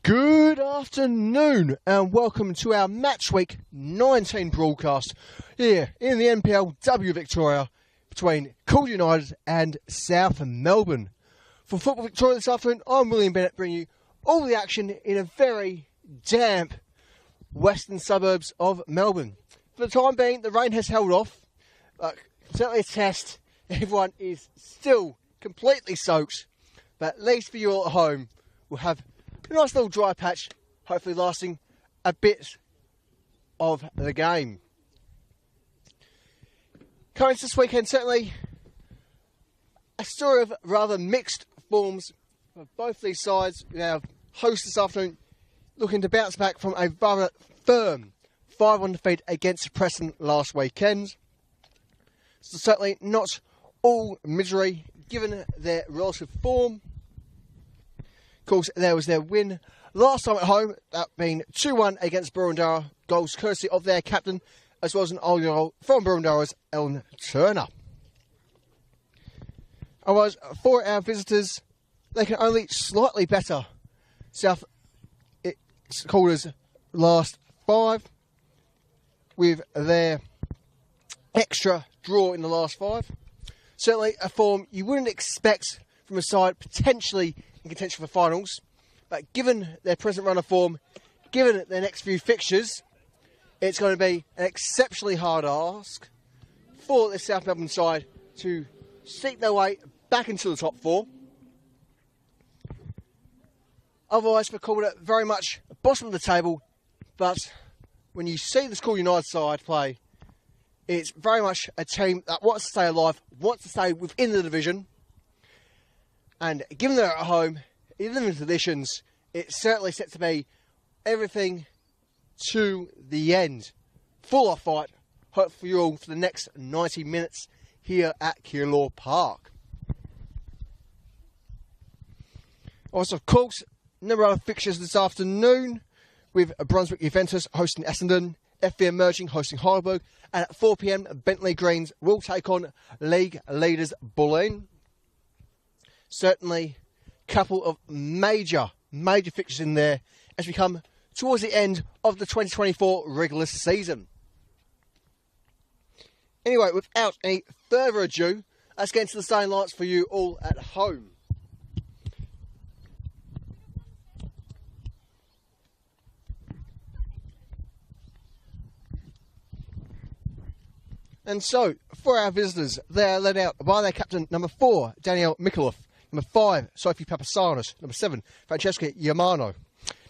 Good afternoon and welcome to our Match Week 19 broadcast here in the NPLW Victoria between Calder United and South Melbourne. For Football Victoria this afternoon, I'm William Bennett bringing you all the action in a very damp western suburbs of Melbourne. For the time being, the rain has held off, but certainly a test. Everyone is still completely soaked, but at least for you all at home, we'll have a nice little dry patch, hopefully lasting a bit of the game. Coming to this weekend, certainly a story of rather mixed forms for both these sides. Our host this afternoon looking to bounce back from a rather firm 5-1 defeat against Preston last weekend. So certainly not all misery given their relative form. Of course, there was their win last time at home, that being 2-1 against Burundara, goals courtesy of their captain, as well as an old goal from Burundara's Ellen Turner. Otherwise, for our visitors, they can only slightly better South Calder's last 5, with their extra draw in the last 5. Certainly a form you wouldn't expect from a side potentially in contention for finals, but given their present run of form, given their next few fixtures, it's going to be an exceptionally hard ask for the South Melbourne side to seek their way back into the top 4. Otherwise, for Calder, very much bottom of the table, but when you see this Calder United side play, it's very much a team that wants to stay alive, wants to stay within the division. And given they're at home, in limited editions, it's certainly set to be everything to the end. Full off fight, hope for you all for the next 90 minutes here at Calder Park. Also, of course, number of fixtures this afternoon with Brunswick Juventus hosting Essendon, FV Emerging hosting Heidelberg, and at 4 p.m, Bentley Greens will take on league leaders Bulleen. Certainly a couple of major fixtures in there as we come towards the end of the 2024 regular season. Anyway, without any further ado, let's get into the starting lineups for you all at home. And so, for our visitors, they are led out by their captain, number 4, Danielle Mikaloff. Number 5, Sophie Papasanos. Number 7, Francesca Yamano.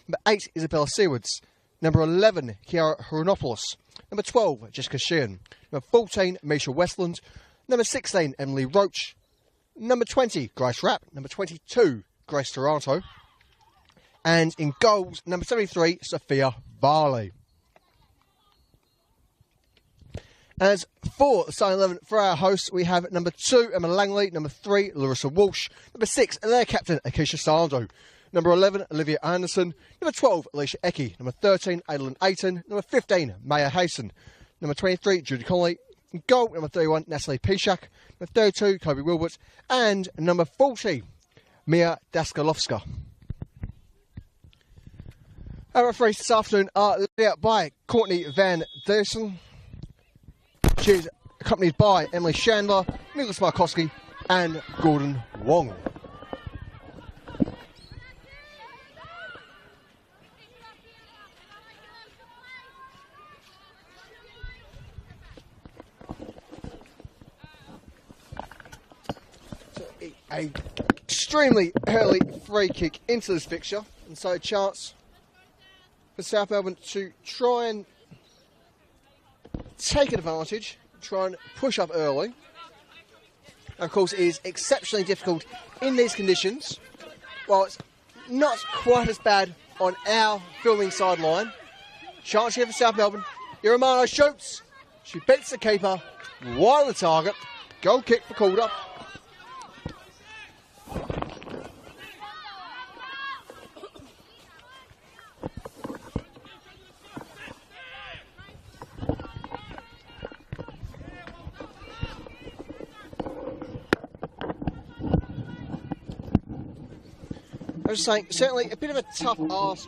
Number 8, Isabella Seawards. Number 11, Chiara Hronopoulos. Number 12, Jessica Sheehan. Number 14, Misha Westland. Number 16, Emily Roach. Number 20, Grace Rapp. Number 22, Grace Taranto. And in goals, number 73, Sophia Varley. As for the starting 11 for our hosts, we have number 2, Emma Langley, number 3, Larissa Walsh, number 6, their captain, Akeisha Sando, number 11, Olivia Anderson, number 12, Alicia Eckie, number 13, Aileen Aiton, number 15, Maya Hayson, number 23, Judy Connolly, goal, number 31, Natalie Pishak, number 32, Kobe Wilbert, and number 40, Mia Daskalovska. Our referees this afternoon are led out by Courtney Van Dersen. She is accompanied by Emily Chandler, Nicholas Markowski, and Gordon Wong. So a extremely early free kick into this fixture, and so a chance for South Melbourne to try and take advantage, try and push up early. Of course, it is exceptionally difficult in these conditions. While it's not quite as bad on our filming sideline, chance here for South Melbourne. Iramano shoots, she beats the keeper, wide of the target, goal kick for Calder. I was just saying, certainly a bit of a tough ask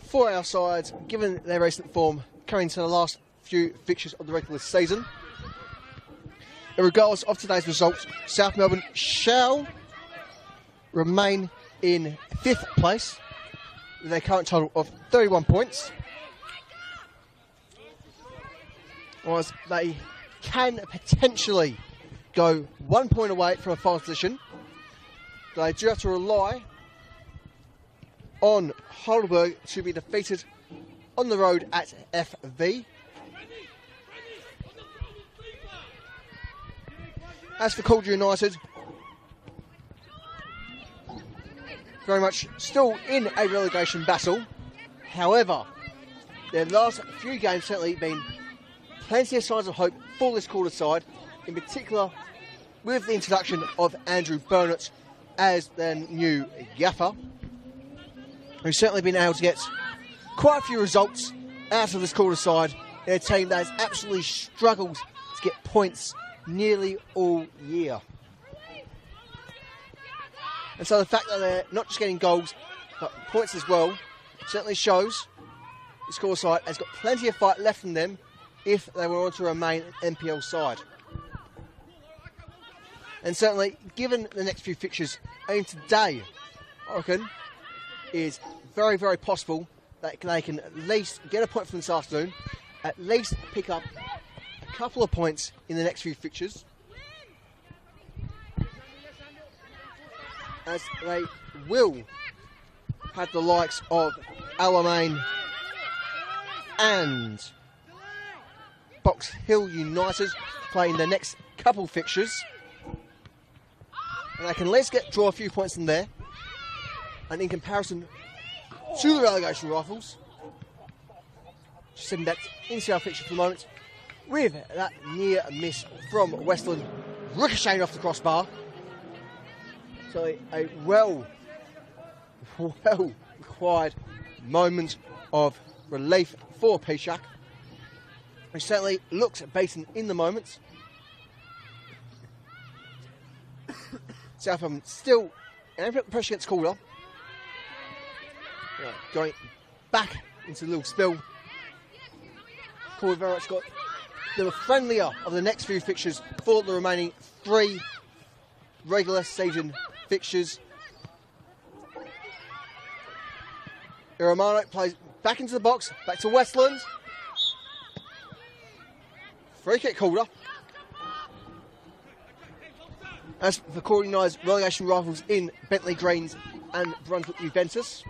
for our sides, given their recent form coming to the last few fixtures of the regular season. Regardless of today's results, South Melbourne shall remain in 5th place with their current total of 31 points. Whereas they can potentially go 1 point away from a final position. They do have to rely on Heidelberg to be defeated on the road at FV. As for Calder United, very much still in a relegation battle. However, their last few games certainly been plenty of signs of hope for this Calder side, in particular with the introduction of Andrew Burnett as their new gaffer, who's certainly been able to get quite a few results out of this Calder side in a team that has absolutely struggled to get points nearly all year. And so the fact that they're not just getting goals but points as well certainly shows this Calder side has got plenty of fight left in them if they want to remain an NPL side. And certainly, given the next few fixtures, I mean today, I reckon, is very, very possible that they can at least get a point from this afternoon, at least pick up a couple of points in the next few fixtures, as they will have the likes of Alamein and Box Hill United playing the next couple fixtures. And they can at least draw a few points in there. And in comparison to the relegation rivals, just sitting back into our fixture for the moment, with that near miss from Westland ricocheting off the crossbar. So a well required moment of relief for Pishak, who certainly looks beaten in the moment. Southampton still pressure against Calder. Going back into the little spill. Calder very much got the friendlier of the next few fixtures for the remaining 3 regular season fixtures. Romano plays back into the box, back to Westland. Free kick Calder. As for Calder United's relegation rivals in Bentley Greens and Brunswick Juventus,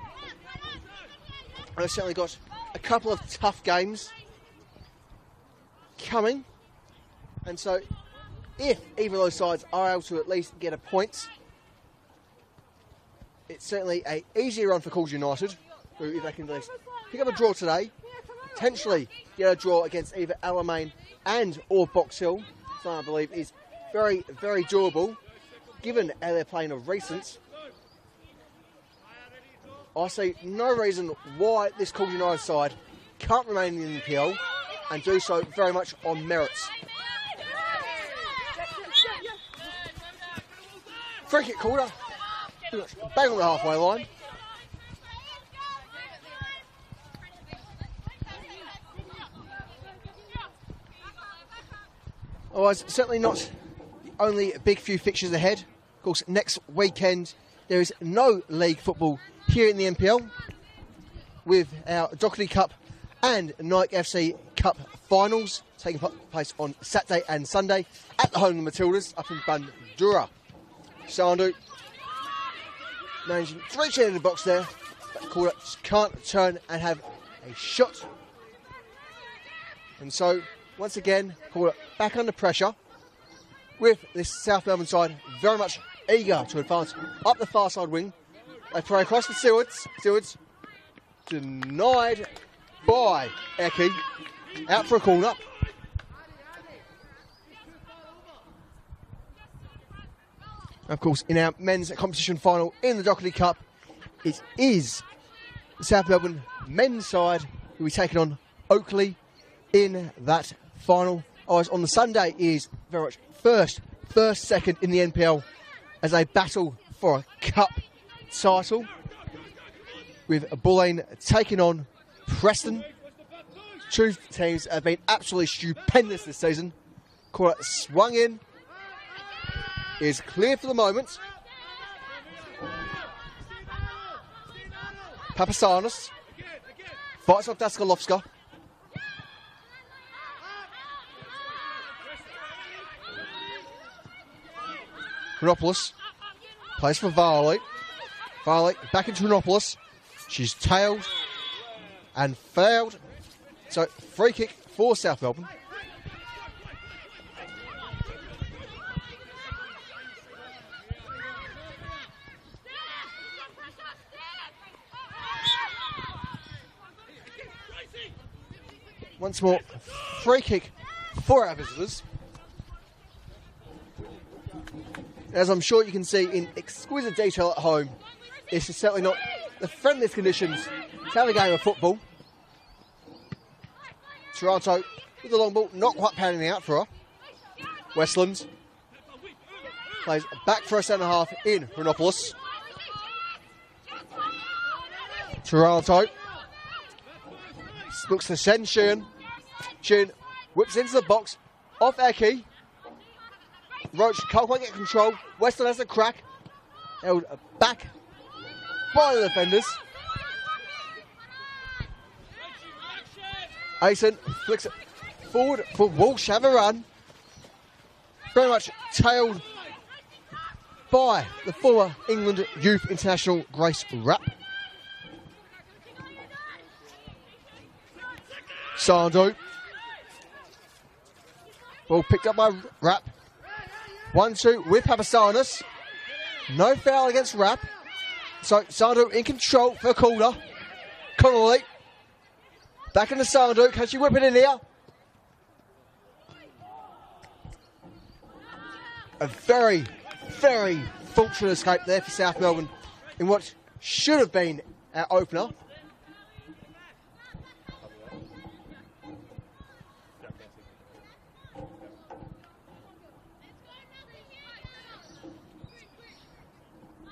they've certainly got a couple of tough games coming. And so, if either of those sides are able to at least get a point, it's certainly an easier run for Calder United, who, if they can at least pick up a draw today, potentially get a draw against either Alamein and or Box Hill, so I believe is very, very doable, given how they're playing of recent. I see no reason why this Calder United side can't remain in the NPL and do so very much on merits. Free kick Calder, bang on the halfway line. Otherwise, certainly not the only big few fixtures ahead. Of course, next weekend there is no league football here in the NPL, with our Dockley Cup and Nike FC Cup finals taking place on Saturday and Sunday at the home of the Matildas up in Bandura. Sandu managing 3 changes in the box there, but Calder can't turn and have a shot. And so, once again, Calder back under pressure, with this South Melbourne side very much eager to advance up the far side wing. They play across the Stewards. Stewards denied by Eki. Out for a corner. Of course, in our men's competition final in the Dockley Cup, it is the South Melbourne men's side who will be taking on Oakley in that final. On the Sunday is very much first, second in the NPL as they battle for a cup title, with Bulleen taking on Preston. Two teams have been absolutely stupendous this season. Corner swung in, is clear for the moment. Papasanos fights off Daskalovska. Renopoulos plays for Varley. Varley back into Renopoulos. She's tailed and failed. So free kick for South Melbourne. Once more, free kick for our visitors. As I'm sure you can see in exquisite detail at home, this is certainly not the friendliest conditions to have a game of football. Toronto with the long ball, not quite pounding out for her. Westlands plays back for a centre half in Renopoulos. Toronto looks to send Sheehan. Sheehan whips into the box, off Eki. Roach can't quite get control. Westland has a crack. Held back by the defenders. Asen flicks it forward for Walsh. Have a run. Very much tailed by the former England Youth International Grace Rapp. Sandu. Ball picked up by Rapp. 1-2 with Papasanos. No foul against Rapp. So Sandu in control for Calder. Connolly. Back into Sandu. Can she whip it in here? A very, very fortunate escape there for South Melbourne in what should have been our opener.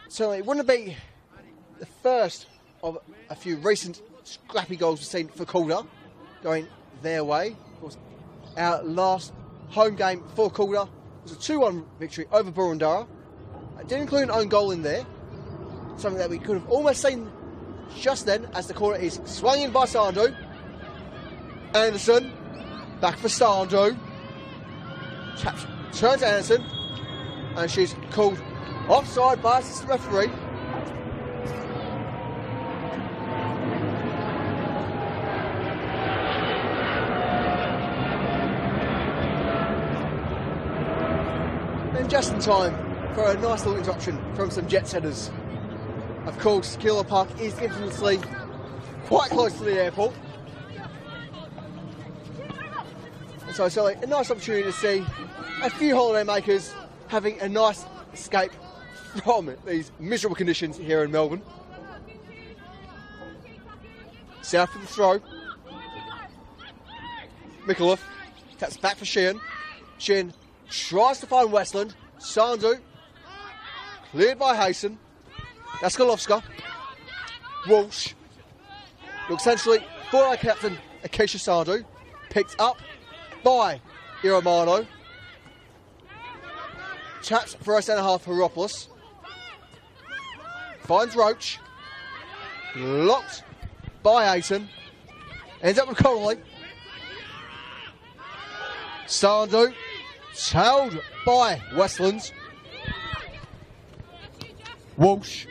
Certainly, it wouldn't be the first of a few recent scrappy goals we've seen for Calder going their way. Of course, our last home game for Calder was a 2-1 victory over Burundara. It did include an own goal in there, something that we could have almost seen just then as the corner is swung in by Sandu. Anderson, back for Sandu. Turns to Anderson, and she's called offside by assistant referee. And just in time for a nice little interruption from some jet setters. Of course, Keilor Park is infamously quite close to the airport. And so certainly a nice opportunity to see a few holiday makers having a nice escape from these miserable conditions here in Melbourne. South for the throw. Mikuloff taps back for Sheehan. Sheehan tries to find Westland. Sandu cleared by Hayson. Daskalovska. Walsh looks essentially for our captain Akeisha Sandu. Picked up by Iramano. Taps for a centre half Heropoulos. Finds Roach. Locked by Ayton. Ends up with Connolly. Sandu. Tailed by Westlands. Walsh.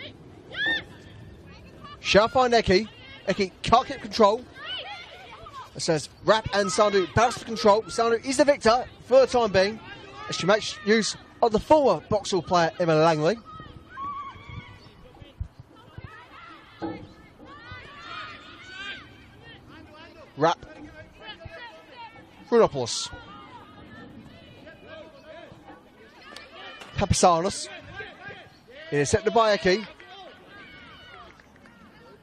Shall find Eki. Eki can't keep control. It says Rapp and Sandu bounce for control. Sandu is the victor for the time being, as she makes use of the former Boxall player Emma Langley. Rapp. Renopoulos. Papasanos. Intercepted by Eki.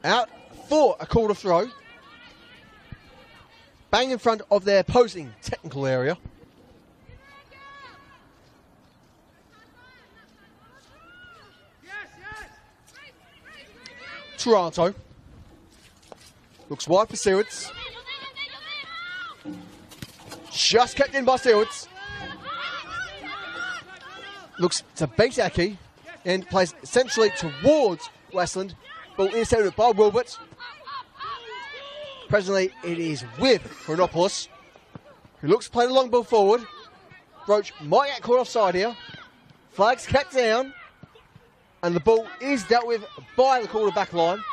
Out for a Calder throw. Bang in front of their opposing technical area. Toronto. Looks wide for Stewards. Just kept in by Stewards. Looks to beat Eki and plays centrally towards Westland. Ball intercepted by Wilbert. Presently, it is with Chronopoulos, who looks to play the long ball forward. Roach might get caught offside here. Flag's kept down, and the ball is dealt with by the Calder back line.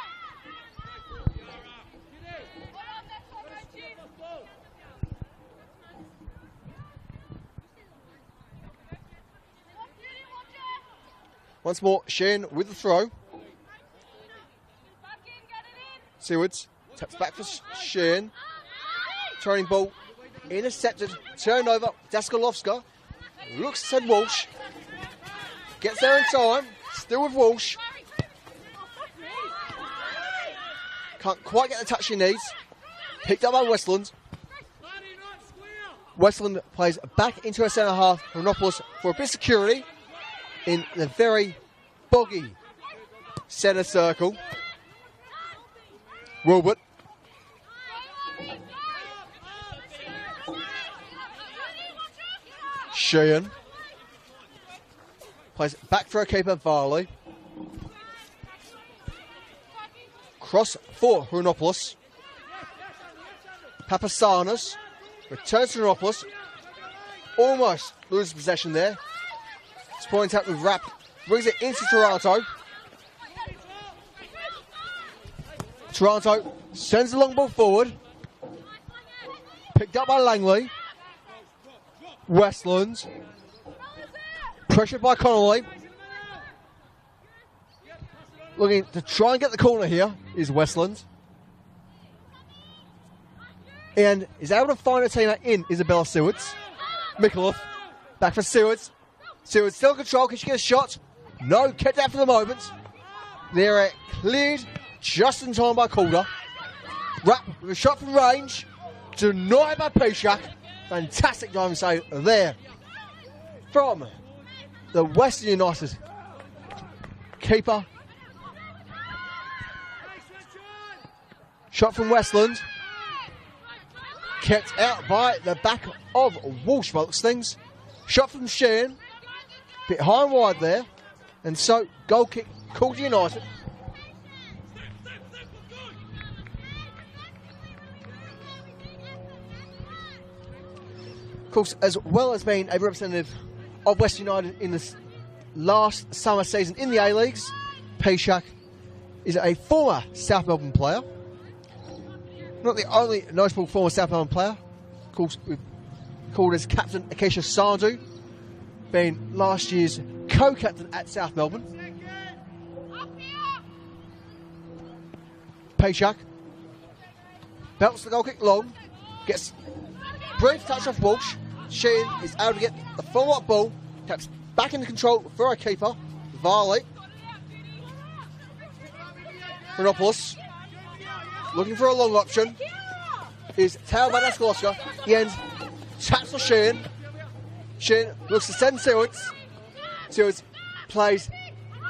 Once more, Shane with the throw. Sewards taps back for Shane. Turning ball intercepted. Turned over. Daskalovska looks to send Walsh. Gets there in time. Still with Walsh. Can't quite get the touch he needs. Picked up by Westland. Westland plays back into her centre half. Chronopoulos for a bit of security in the very boggy centre circle. Wilbert. Sheehan. Plays back for a keeper, Varley. Cross for Chronopoulos. Papasanas returns to Chronopoulos. Almost loses possession there. It's pointing out with Rapp. Brings it into Toronto. Toronto sends the long ball forward. Picked up by Langley. Westland. Pressured by Connolly. Looking to try and get the corner here is Westland. And is able to find a teammate in Isabella Sewards. Mikuloff. Back for Sewards. Sewards still in control. Can she get a shot? No, kept out for the moment. They're cleared just in time by Calder. Rapp with a shot from range. Denied by Pishak. Fantastic diving save there from the Western United keeper. Shot from Westland. Kept out by the back of Walsh, by looks things. Shot from Shane. Bit high and wide there. And so, goal kick, Calder United. Of course, as well as being a representative of West United in this last summer season in the A-Leagues, Pishak is a former South Melbourne player. Not the only notable former South Melbourne player. Of course, we've called as captain Akesha Sandhu, being last year's co-captain at South Melbourne. Pishak belts the goal kick long, gets brief touch off Walsh. Sheen is able to get the follow-up ball, taps back into control for a keeper, Varley. Chronopoulos looking for a long option. Is tailed by Daskalovska. He ends, taps for Sheen. Sheen looks to send Sewards. Sewards plays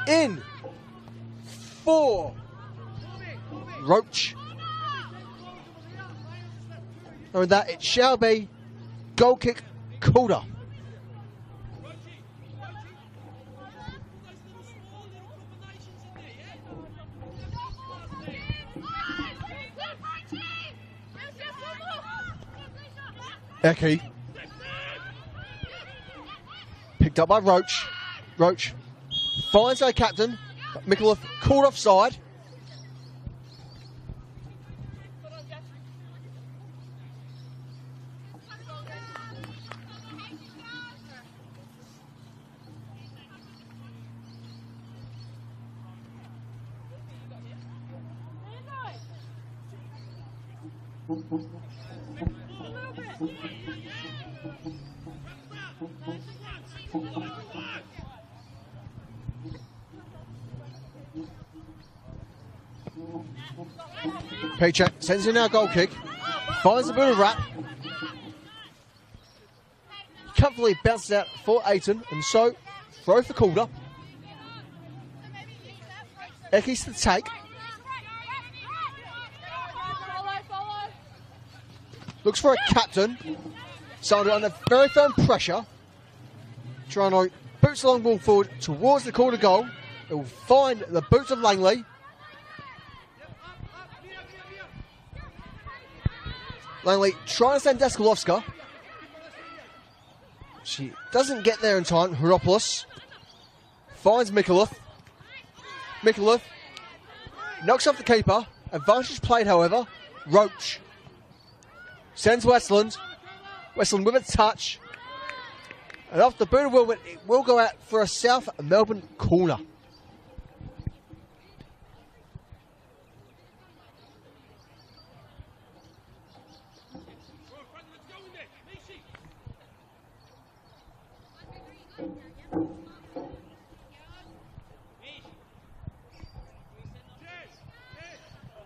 in for Roach. And with that, it shall be goal kick Calder. Eki. Picked up by Roach. Roach finds their captain. Mikuloff called offside. Paycheck sends in our goal kick, finds a bit of Rapp, comfortably bounces out for Aiton, and so throw for Calder. Eki's to take, looks for a captain. Started under very firm pressure. Trying to boots the long ball forward towards the corner goal. It will find the boots of Langley. Langley trying to send Deskalovska. She doesn't get there in time. Heropoulos finds Mikulev. Mikulev knocks off the keeper. Advantage played, however. Roach sends Westland. Westland with a touch. And off the boot of Wilmot, it will go out for a South Melbourne corner.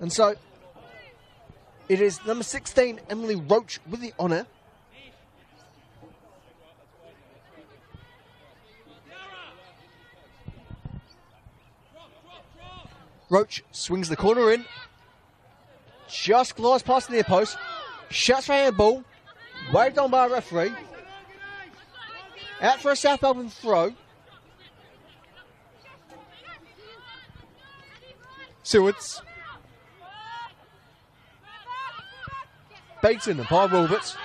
And so, it is number 16, Emily Roach, with the honour. Roach swings the corner in. Just glides past the near post. Shuts for a handball. Waved on by a referee. Out for a South Melbourne throw. Sewards. Beaten by Roberts.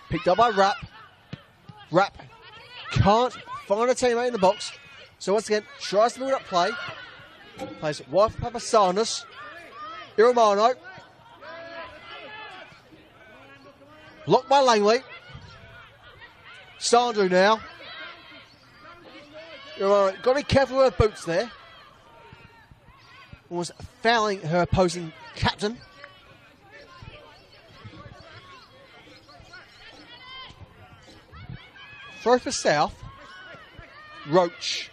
Picked up by Rapp. Rapp can't find a teammate in the box. So once again, tries to build up play. Plays it wide for Papasanis. Iromano. Blocked by Langley. Sandu now. Iromano, got to be careful with her boots there. Was fouling her opposing captain. Throw for South. Roach.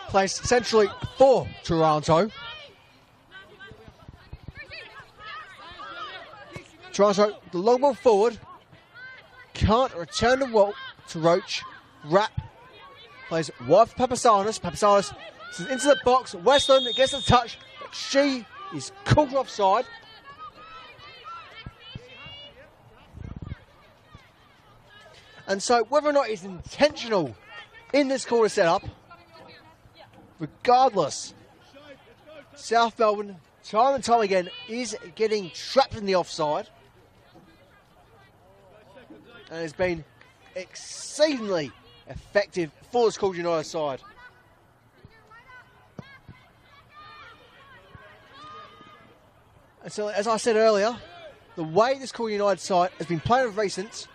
Placed centrally for Toronto. Toronto, the long ball forward. Can't return the ball to Roach. Rapp plays wide for Papasanis. Papasanis is into the box. Westland gets the touch, but she is called offside. And so whether or not it's intentional in this corner setup, regardless, South Melbourne, time and time again, is getting trapped in the offside. And has been exceedingly effective for this Calder United side. And so, as I said earlier, the way this Calder United side has been playing of recent,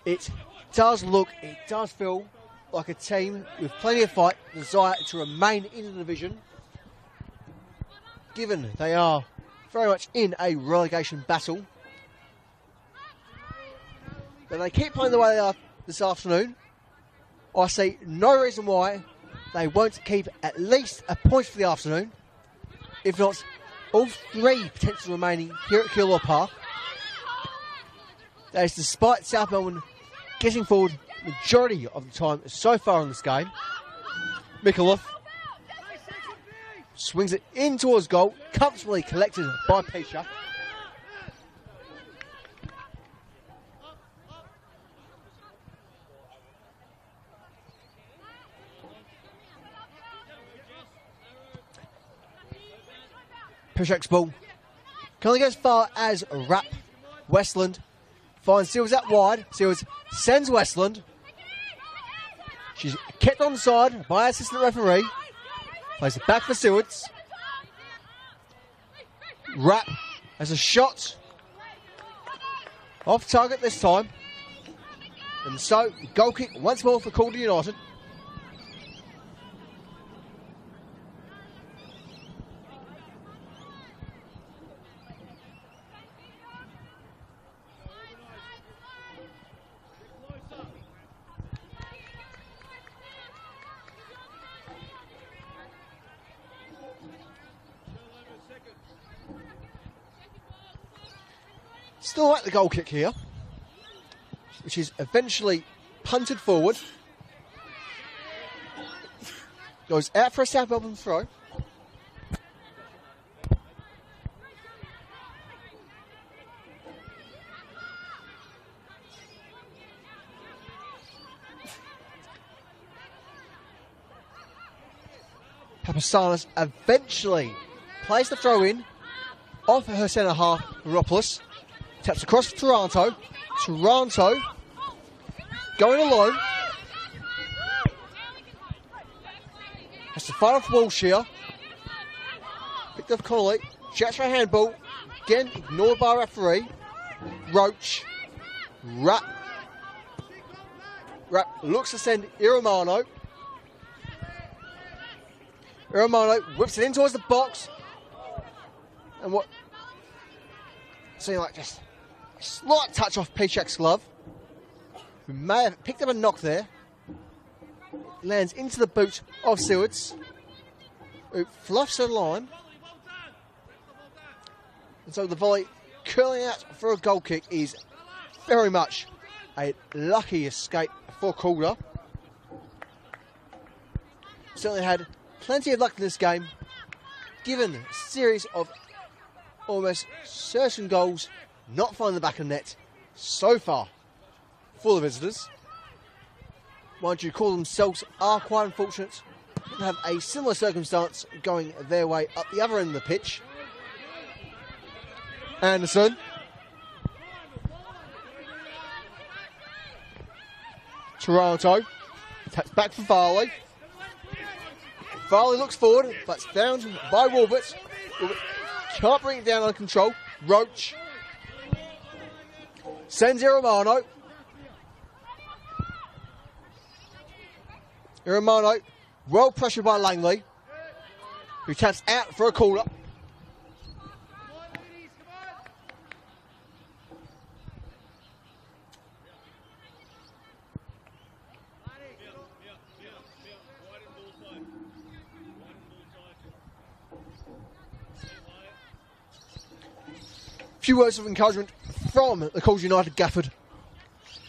it does feel like a team with plenty of fight, desire to remain in the division, given they are very much in a relegation battle. But they keep playing the way they are this afternoon. I see no reason why they won't keep at least a point for the afternoon, if not all three potentially remaining here at Keilor Park. That is despite South Melbourne getting forward majority of the time so far in this game. Mikulev swings it in towards goal, comfortably collected by Pisha. Pishak's ball. Can only go as far as Rapp. Westland finds Seals out wide. Seals sends Westland. She's kept on side by assistant referee. Plays it back for Sewards. Rapp has a shot. Off target this time. And so, goal kick once more for Calder United. Still like the goal kick here, which is eventually punted forward. Goes out for a South Melbourne throw. Papastanis eventually plays the throw in off her centre half, Meropoulos. Taps across for Taranto. Taranto going alone. Has to fight off Walshire. Picked off Connolly. Shouts for a handball. Again, ignored by a referee. Roach. Rap looks to send Iramano. Iramano whips it in towards the box. And what seemed like just a slight touch off Pichak's glove, who may have picked up a knock there. It lands into the boot of Sewards, who fluffs the line. And so the volley curling out for a goal kick is very much a lucky escape for Calder. Certainly had plenty of luck in this game, given a series of almost certain goals not finding the back of the net so far for the visitors. Mind you, Calder themselves are quite unfortunate to have a similar circumstance going their way up the other end of the pitch. Anderson. Taranto taps back for Varley. Varley looks forward, but it's found by Wolbert. Can't bring it down under control. Roach sends Iramano. Iramano, well pressured by Langley, who taps out for a corner. Few words of encouragement from the Calder United Gafford.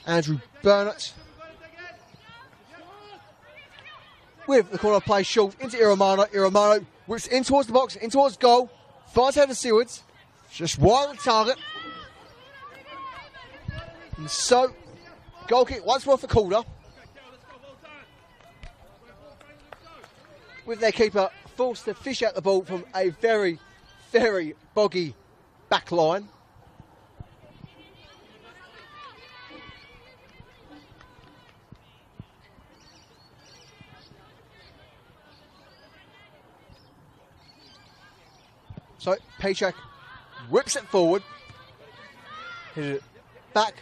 Andrew Burnett. With the corner play short into Iramano. Iramano whips in towards the box, in towards goal. Finds out to Sewards. Just wide of the target. And so, goal kick once more for Calder. With their keeper forced to fish out the ball from a very, very boggy back line. So Paycheck whips it forward, hit it back,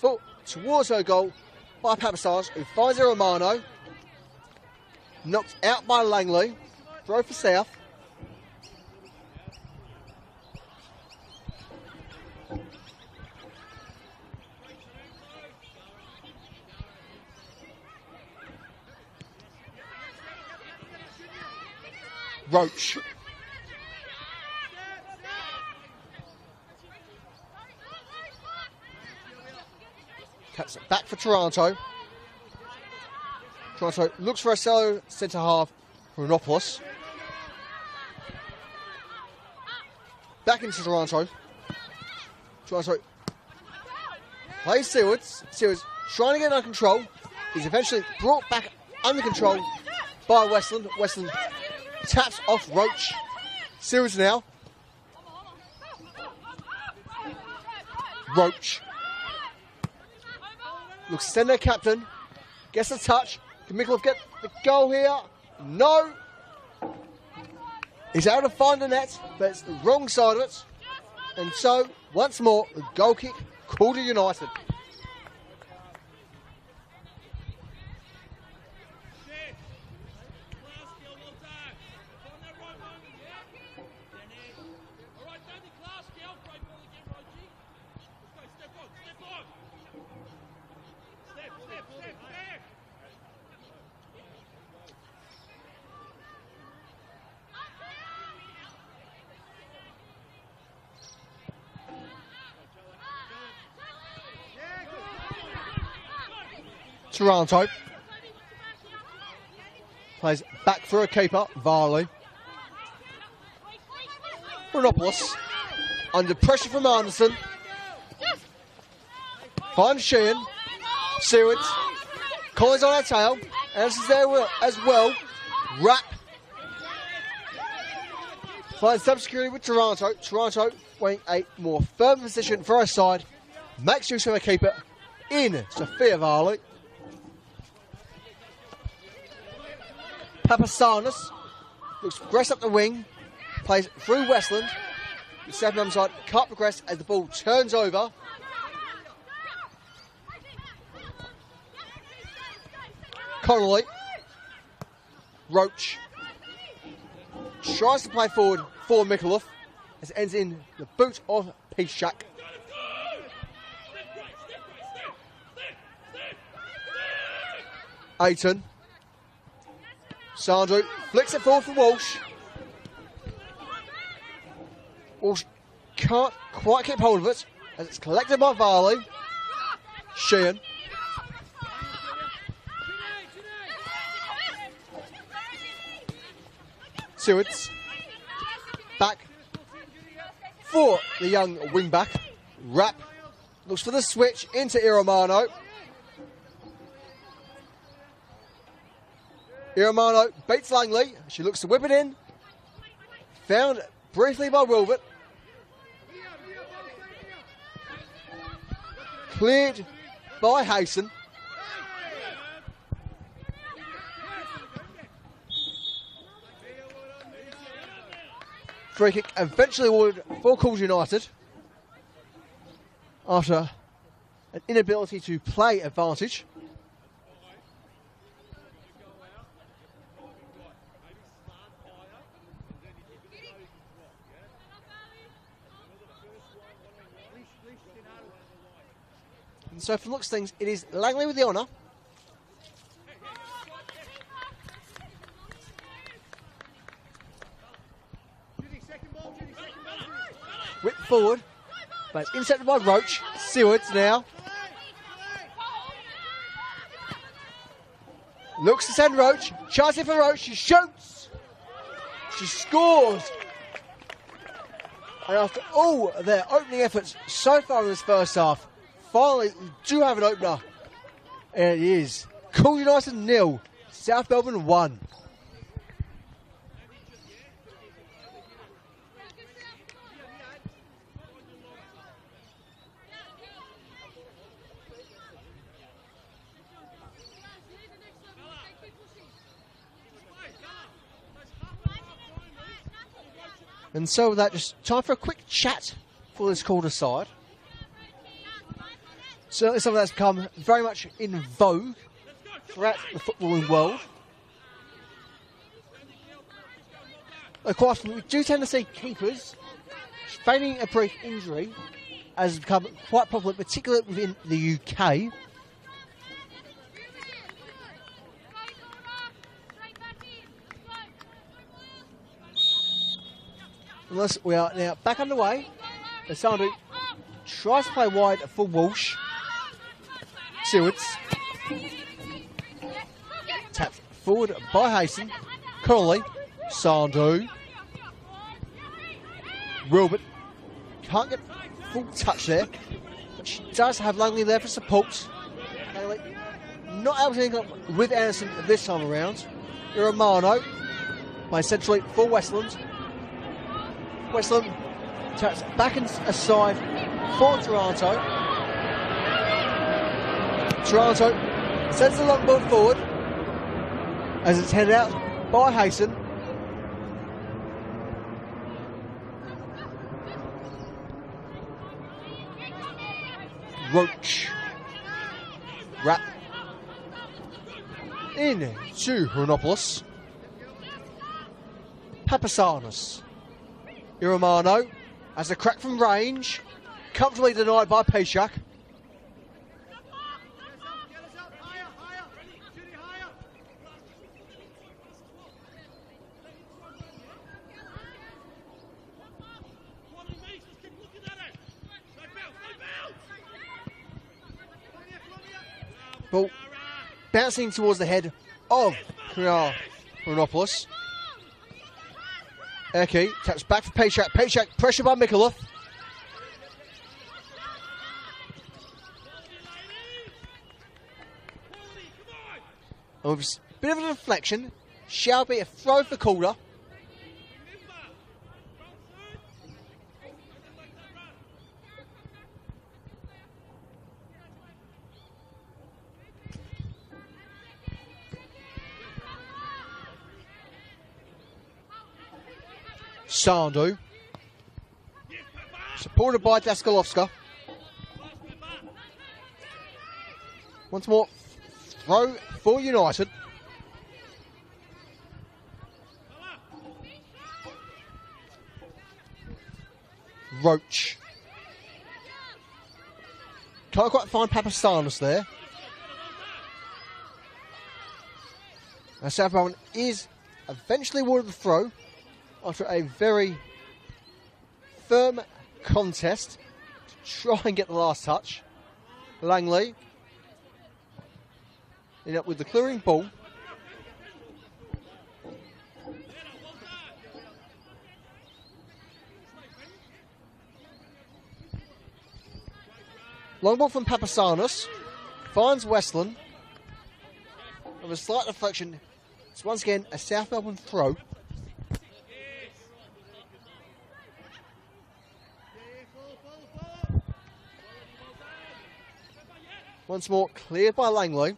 foot towards her goal by Papastanis, who finds Iramano, knocked out by Langley, throw for South. Roach. Cuts it back for Taranto. Taranto looks for a solo centre half for Meropoulos. Back into Taranto. Taranto plays Sewards. Sewards trying to get under control. He's eventually brought back under control by Westland. Westland taps off Roach. Sewards now. Roach. Looks to send their captain. Gets a touch. Can Micallef get the goal here? No. He's able to find the net, but it's the wrong side of it. And so, once more, the goal kick, Calder United. Taranto plays back for a keeper, Varley. Meropoulos under pressure from Anderson. Finds Sheehan. Sewards. Collins on her tail. Anderson's there as well. Rapp Finds some security with Toronto. Toronto weighing a more firm position for her side. Makes use of a keeper in Sophia Varley. Papasanis looks progress up the wing. Plays through Westland. The 7 side can't progress as the ball turns over. Connolly. Roach. Tries to play forward for Mikuloff as it ends in the boot of Pishak. Aiton. Sandhu flicks it forward for Walsh. Walsh can't quite keep hold of it as it's collected by Varley. Sheehan. Stewards. Back for the young wing back. Rapp looks for the switch into Iramano. Iramano beats Langley. She looks to whip it in. Found briefly by Wilbert. Cleared by Hayson. Free kick eventually awarded for Calder United after an inability to play advantage. And so from the looks of things, it is Langley with the honour. Whip forward, but it's intercepted by Roach. Sewards now. Looks to send Roach. Chance here for Roach. She shoots. She scores. And after all their opening efforts so far in this first half, finally we do have an opener. And it is Calder United 0, South Melbourne 1. And so with that, just time for a quick chat for this Calder side. Certainly something that's become very much in vogue throughout the footballing world. Quite often we do tend to see keepers feigning a brief injury, as has become quite popular, particularly within the UK. Unless we are now back underway. As Sandhu tries to play wide for Walsh. Sewards. Tapped forward by Hayson. Connolly. Sandhu. Wilbert. Can't get full touch there. But she does have Langley there for support. Langley not able to link up with Anderson this time around. Iramano. Playing centrally for Westland. Westland taps back and aside for Toronto. Toronto sends the long ball forward as it's headed out by Hayson. Roach. Rapp. In to Hronopoulos. Papasanis. Iramano has a crack from range, comfortably denied by Pishak. Ball bouncing towards the head of Hronopoulos. Eki taps back for Paychak. Paychak pressure by Mikuloff. And with a bit of a deflection, shall be a throw for Calder. Sandu. Supported by Daskalovska. Once more, throw for United. Roach. Can't quite find Papastanis there. Now South Melbourne is eventually awarded the throw after a very firm contest to try and get the last touch. Langley ended up with the clearing ball. Long ball from Papasanos. Finds Westland. With a slight deflection. It's once again a South Melbourne throw. Once more, cleared by Langley.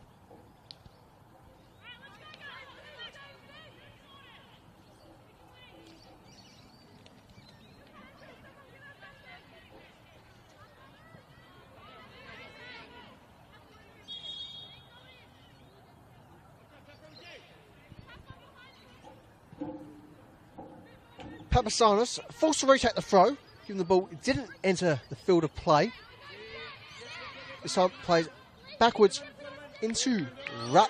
Papasanos forced to retake the throw, given the ball didn't enter the field of play. This time plays backwards into Rapp.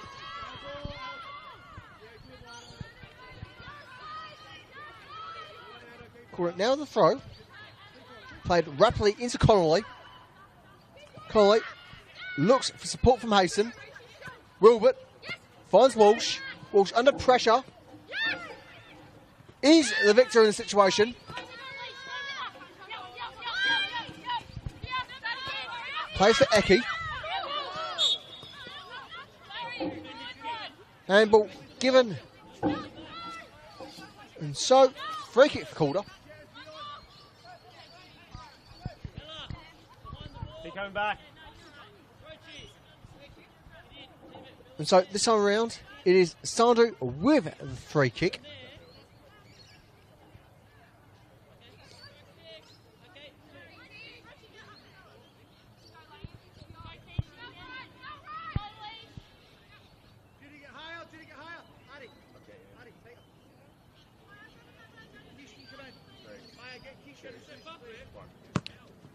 Call it now the throw. Played rapidly into Connolly. Connolly looks for support from Haston. Wilbert finds Walsh. Walsh under pressure. Is the victor in the situation. Plays for Eki. Handball given. And so, free kick for Calder. Keep coming back. And so, this time around, it is Sandu with the free kick.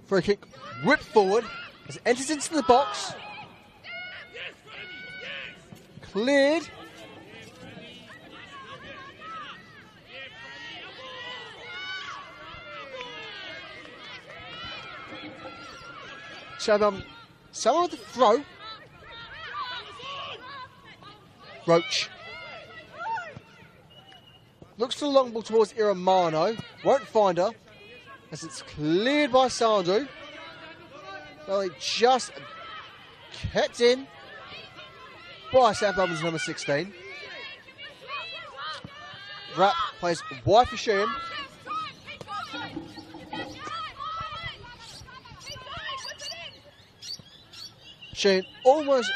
Free kick whipped forward as it enters into the box. Cleared. So, some of the throw. Roach. Looks for the long ball towards Iramano. Won't find her. As it's cleared by Sandu. Well, he just kept in by South Melbourne's number 16. Rapp plays wide for Sheehan. Sheehan almost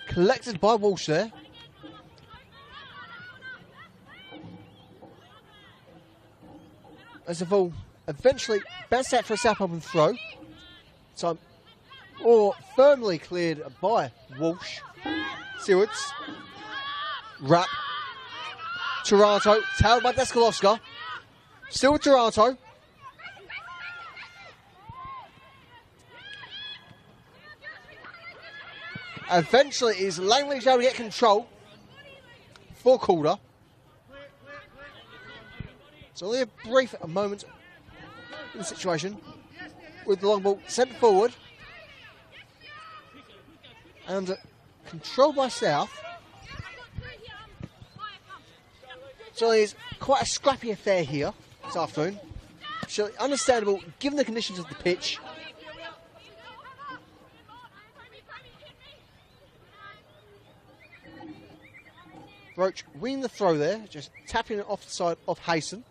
collected by Walsh there. As the ball eventually bounced out for a South Melbourne throw. So, or firmly cleared by Walsh. Sewards. Rapp. Taranto, tailed by Daskalovska. Still with Taranto. Eventually, is Langley able to get control for Calder. It's only a brief moment in the situation with the long ball sent forward and controlled by South. So it's quite a scrappy affair here this afternoon. So understandable given the conditions of the pitch. Roach winning the throw there, just tapping it off the side of Haston.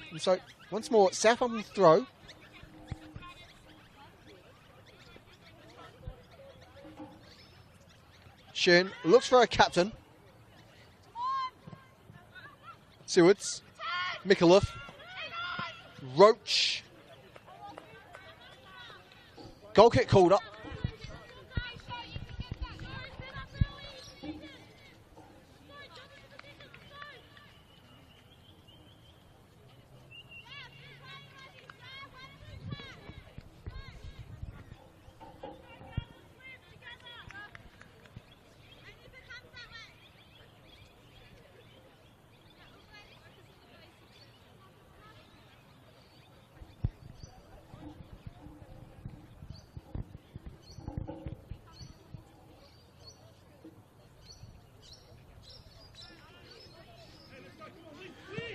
And so, once more, South Melbourne throw. Sheehan looks for a captain. Sewards. Micallef. Roach. Goal kick called up.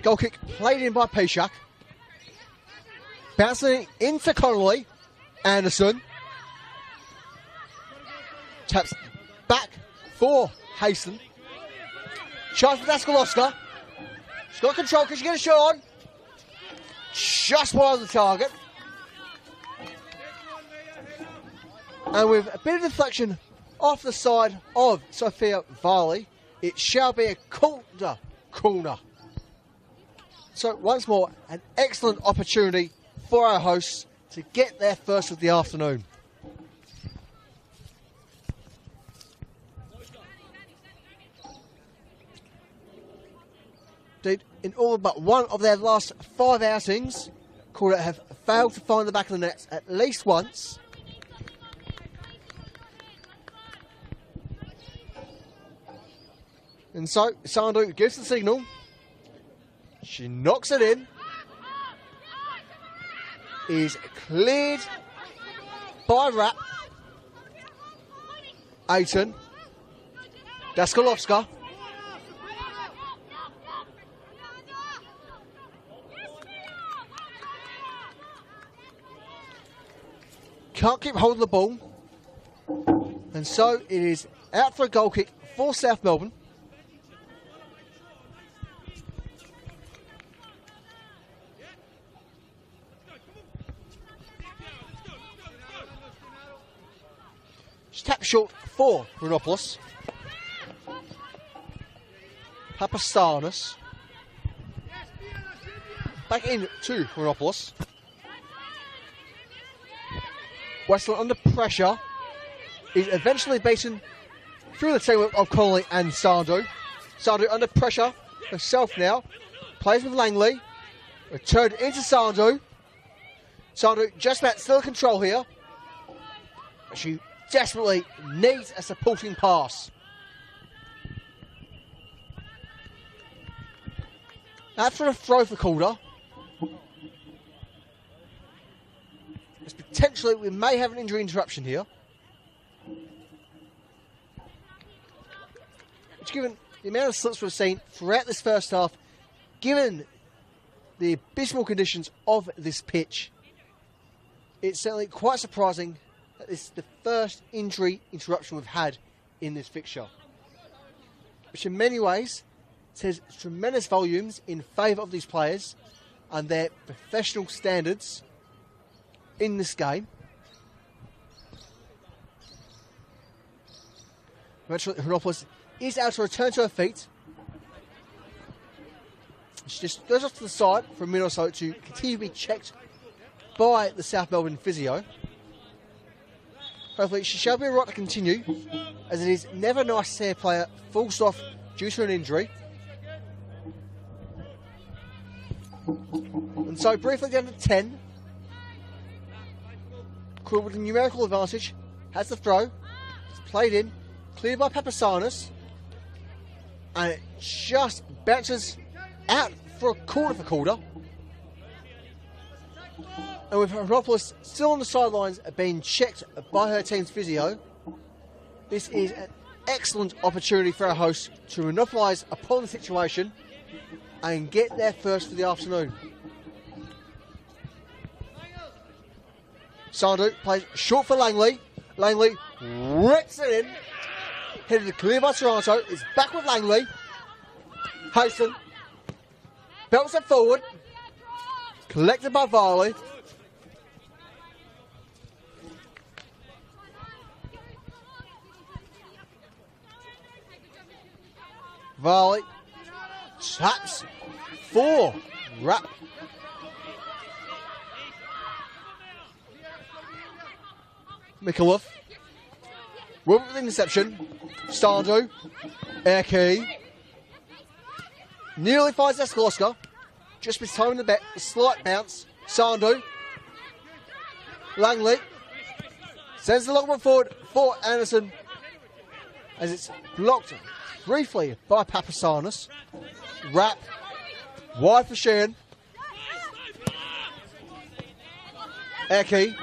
Goal kick played in by Peshak. Bouncing into Connolly. Anderson. Taps back for Haston. Shot for Daskalowska. She's got control. Can she get a shot on? Just wide of the target. And with a bit of deflection off the side of Sophia Varley, it shall be a Calder corner. So once more, an excellent opportunity for our hosts to get their first of the afternoon. Indeed, in all but one of their last 5 outings, Calder have failed to find the back of the nets at least once. And so, Sandu gives the signal. She knocks it in. Is cleared by Rapp. Aiton. Daskalowska. Can't keep hold of the ball. And so it is out for a goal kick for South Melbourne. Tap short for Renopoulos. Papastanis. Back in to Renopoulos. Westland under pressure. Is eventually beaten through the teamwork of Connolly and Sandu. Sandu under pressure herself now. Plays with Langley. Returned into Sandu. Sandu just about still in control here. She desperately needs a supporting pass. After a throw for Calder, potentially we may have an injury interruption here. Which, given the amount of slips we've seen throughout this first half, given the abysmal conditions of this pitch, it's certainly quite surprising. This is the first injury interruption we've had in this fixture, which in many ways says tremendous volumes in favour of these players and their professional standards in this game. Eventually, Renopoulos is able to return to her feet. She just goes off to the side for a minute or so to continue to be checked by the South Melbourne physio. Hopefully she shall be right to continue, as it is never nice to see a player forced off due to an injury. And so briefly down to 10. Crew with a numerical advantage has the throw. It's played in, cleared by Papasanis, and it just bounces out for a corner for Calder. And with Renopoulos still on the sidelines being checked by her team's physio, this is an excellent opportunity for our hosts to monopolise upon the situation and get there first for the afternoon. Sandu plays short for Langley. Langley rips it in. Headed clear by Toronto. It's back with Langley. Haston belts it forward. Collected by Varley. Varley taps for Wrap. Mikuloff. With the interception. Stardew. Air key. Nearly finds Escalosca. Just missed time in the bet. A slight bounce. Sandu. Langley. Sends the long one forward for Anderson. As it's blocked briefly by Papasanis. Wrap. Wide for Sheehan. Eki.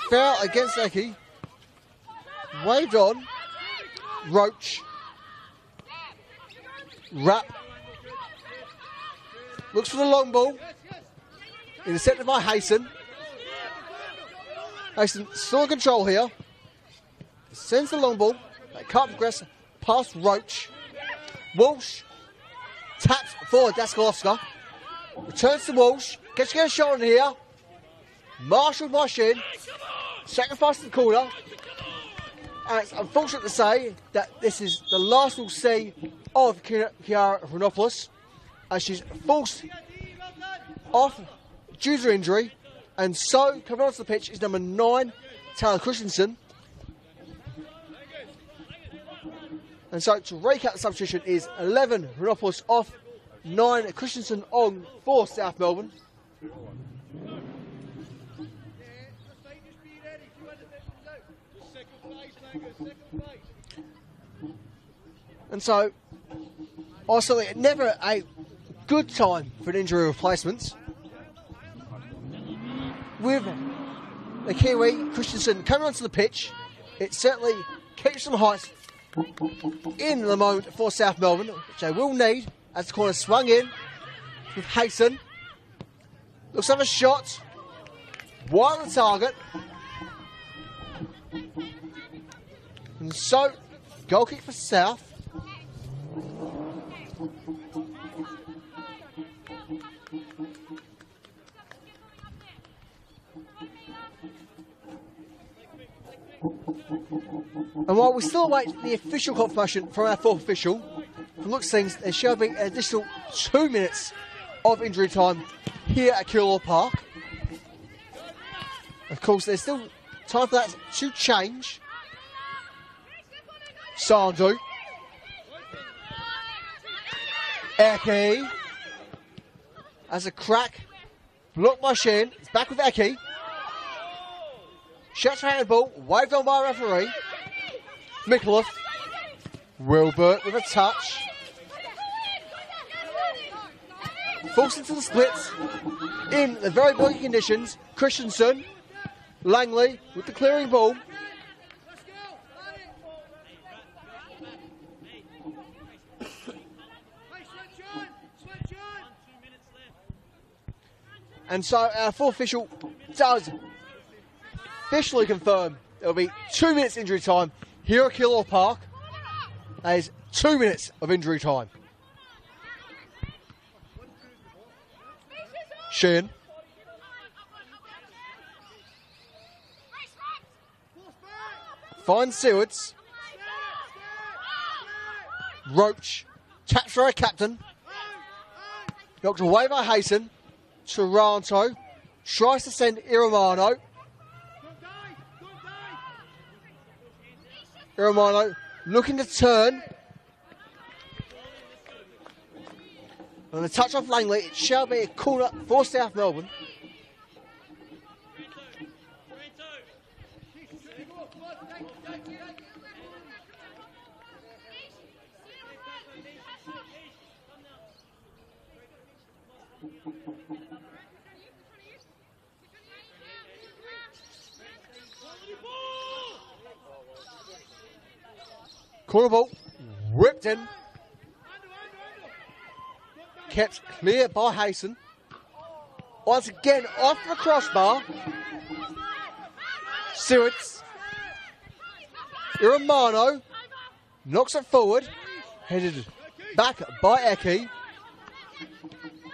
Foul against Eki. Waved on. Roach. Wrap. Looks for the long ball. Intercepted by Hayson. Hayson still in control here. Sends the long ball. They can't progress past Roach. Walsh. Taps for Daskalowska. Returns to Walsh. Gets to get a shot on here. Marshalled by Shin. Sacrifice to the corner. And it's unfortunate to say that this is the last we'll see of Kiara Renopoulos, as she's forced off due to injury. And so, coming onto the pitch is number 9, Taylor Christensen. And so, to recap the substitution is 11 Renopoulos off, 9 Christensen on for South Melbourne. And so, also, never a good time for an injury replacement. With the Kiwi Christensen coming onto the pitch, it certainly keeps some height in the moment for South Melbourne, which they will need as the corner swung in with Hayson. Looks to have a shot. Wide on the target. And so, goal kick for South. And while we still await the official confirmation from our fourth official, from looks of things, there shall be an additional 2 minutes of injury time here at Kilor Park. Of course, there's still time for that to change. Sandu. Eki. As a crack. Blocked by Shin. It's back with Eki. Shots for handball. Waved on by a referee. Mikuloff. Wilbert with a touch. Forced into the splits. In the very blocky conditions. Christensen. Langley with the clearing ball. And so our fourth official does officially confirm there will be 2 minutes injury time here at Kilor Park. That is 2 minutes of injury time. Sheehan. Finds Sewards. Roach. Taps for our captain. Knocked away by Hayson. Toronto tries to send Iramano. Iramano looking to turn. And a touch off Langley. It shall be a corner for South Melbourne. Corner ball, whipped in. Kept clear by Hayson. Once again, off the crossbar. Sewards. Iramano knocks it forward. Headed back by Eki.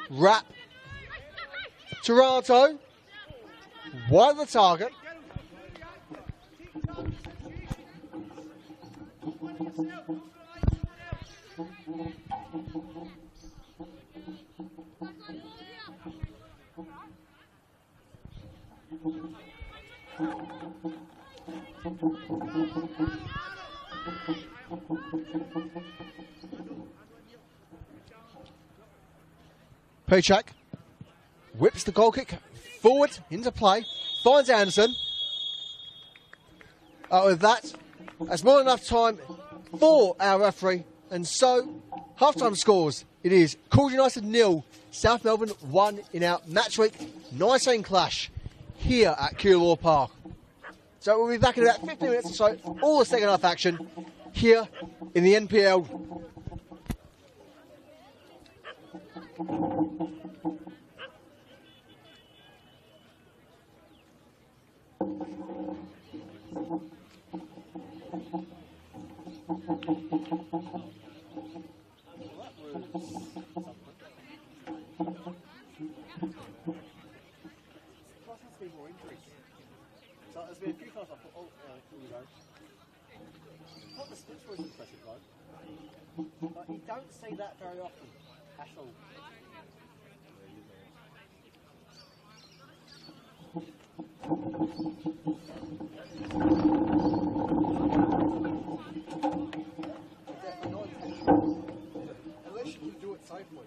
Wrap. Toronto. Wide of the target. Paycheck whips the goal kick forward into play, finds Anderson. With that's more than enough time for our referee, and so half-time scores. It is Calder United 0, South Melbourne 1 in our match week 19 clash here at Calder Park. So we'll be back in about 15 minutes or so, all the second half action here in the NPL. But you don't see that very often at all. Unless you can do it safely.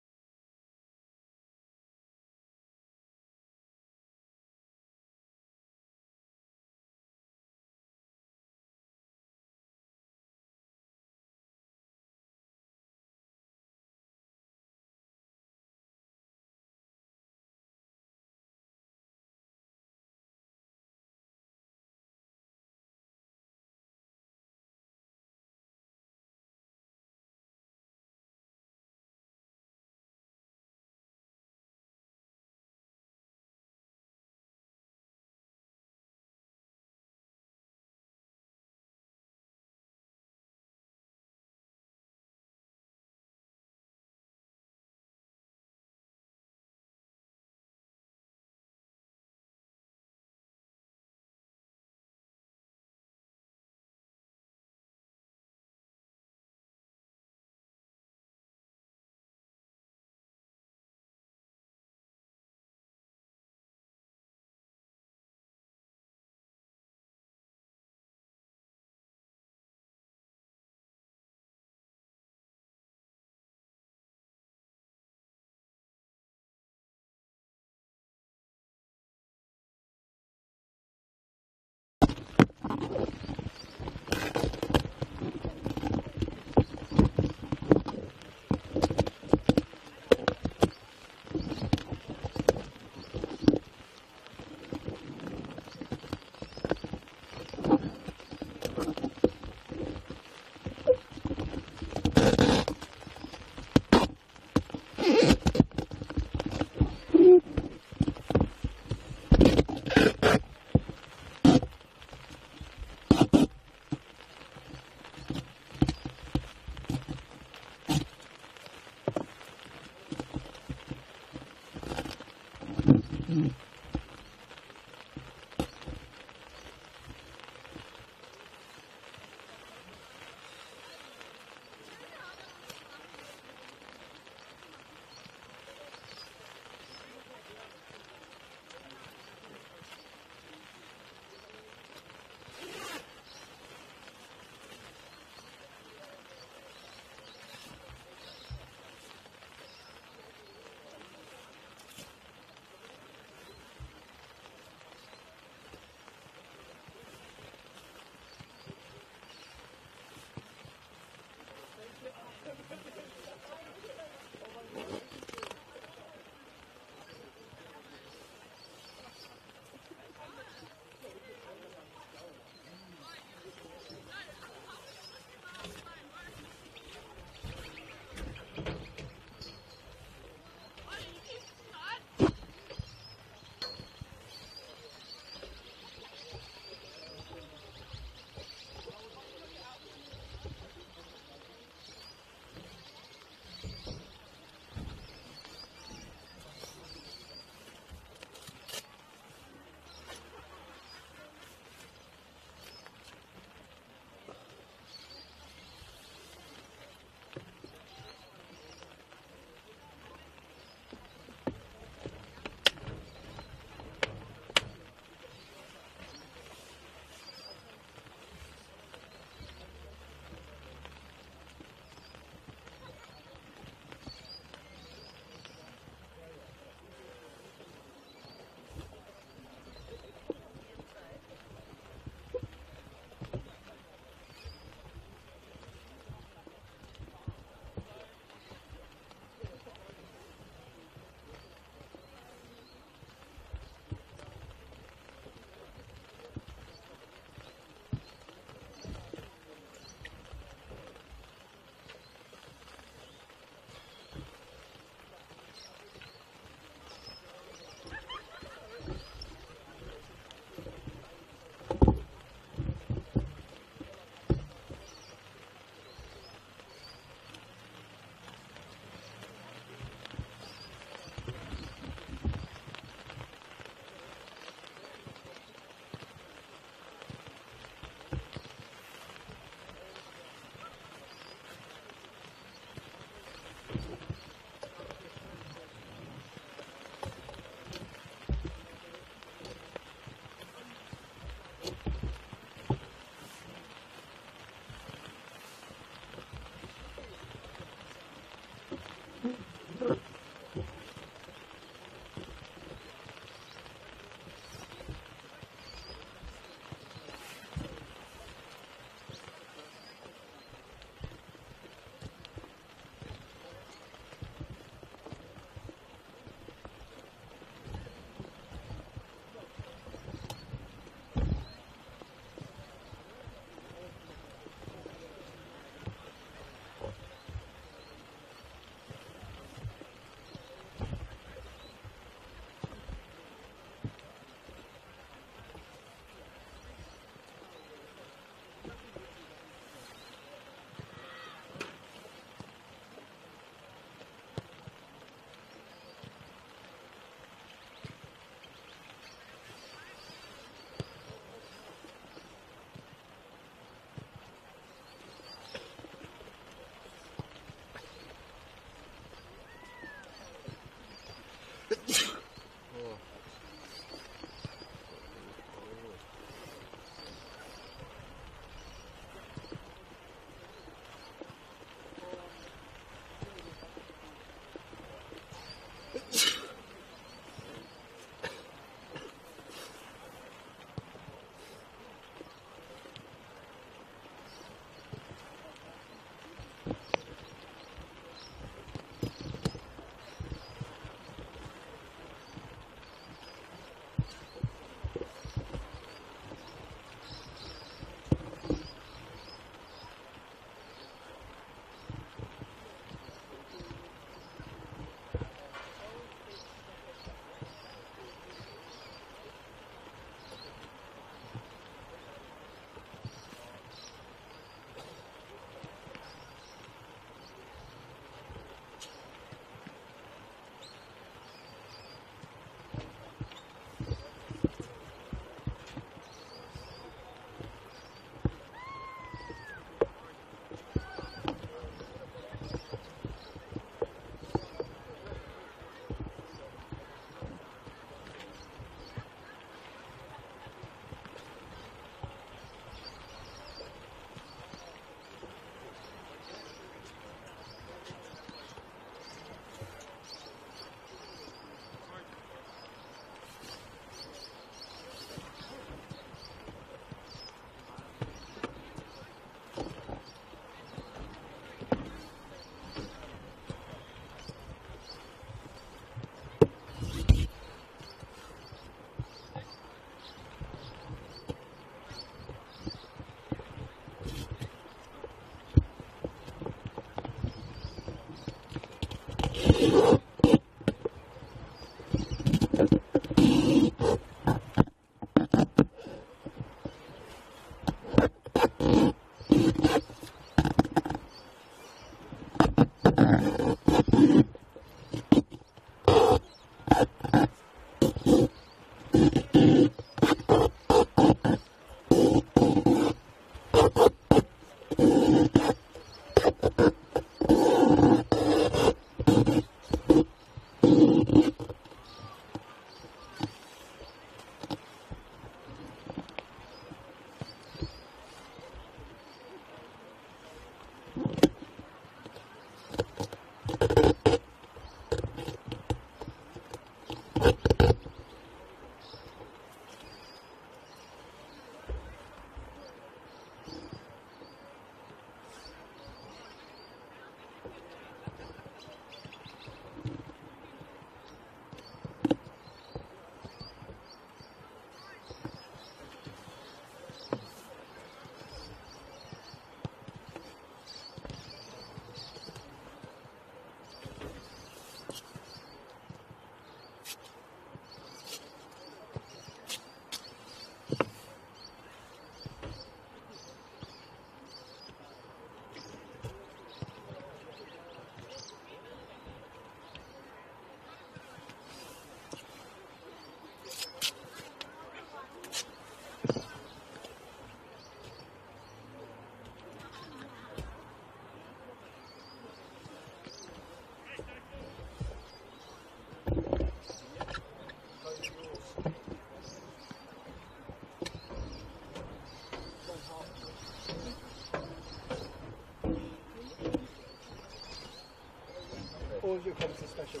Something special.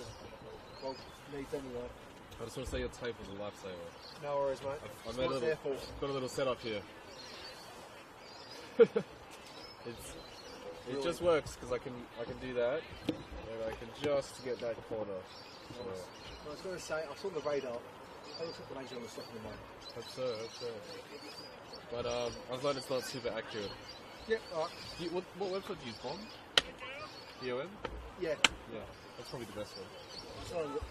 Well, needs anyway. I just want to say your tape was a lifesaver. No worries, mate. I made got a little setup here. It just works because I can do that, and I can just get that corner. So. I was going to say, I saw the radar. I looked at the laser on the second one. Hope so. But I was like, it's not super accurate. Yep, alright. What website do you use, BOM? BOM? Yeah. Yeah, that's probably the best one.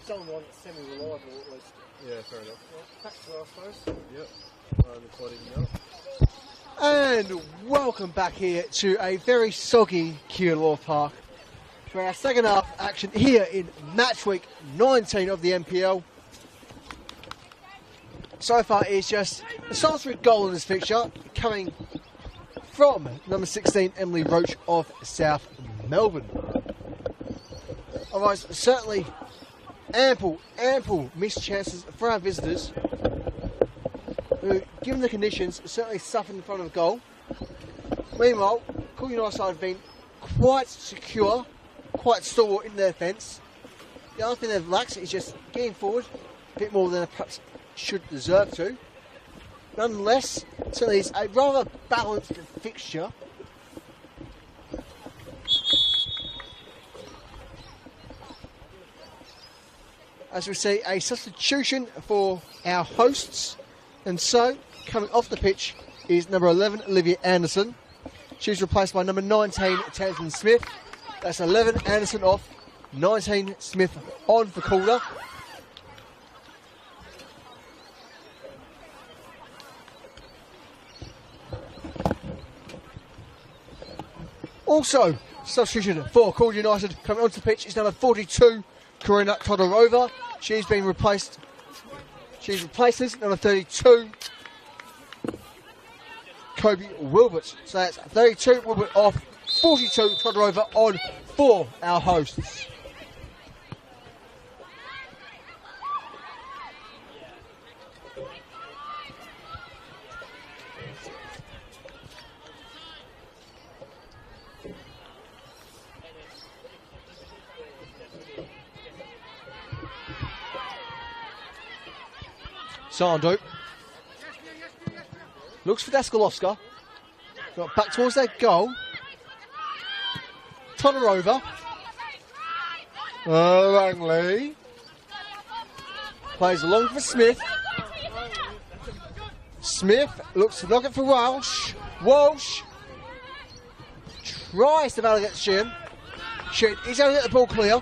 Someone semi-reliable at least. Yeah, fair enough. Well, back to us, I suppose. Yep. Recording now. And welcome back here to a very soggy Calder Park for our second half action here in match week 19 of the NPL. So far it's just a solitary goal in this fixture coming from number 16 Emily Roach of South Melbourne. Otherwise, certainly ample missed chances for our visitors, who, given the conditions, certainly suffered in front of goal. Meanwhile, Calder United side have been quite secure, quite stalwart in their defence. The only thing they've lacked is just getting forward a bit more than they perhaps should deserve to. Nonetheless, certainly it's a rather balanced fixture. As we see, a substitution for our hosts, and so coming off the pitch is number 11 Olivia Anderson. She's replaced by number 19 Tamsin Smith. That's 11 Anderson off, 19 Smith on for Calder. Also substitution for Calder United coming onto the pitch is number 42 Karina Todorova. She's replaced number 32 Kobe Wilbert. So that's 32 Wilbert off, 42 Todorova on for our hosts. Sandu looks for Daskalowska. Got back towards their goal. Todorova. Langley plays along for Smith. Smith looks to knock it for Walsh. Walsh tries to battle against Sheehan. Sheehan is able to get the ball clear.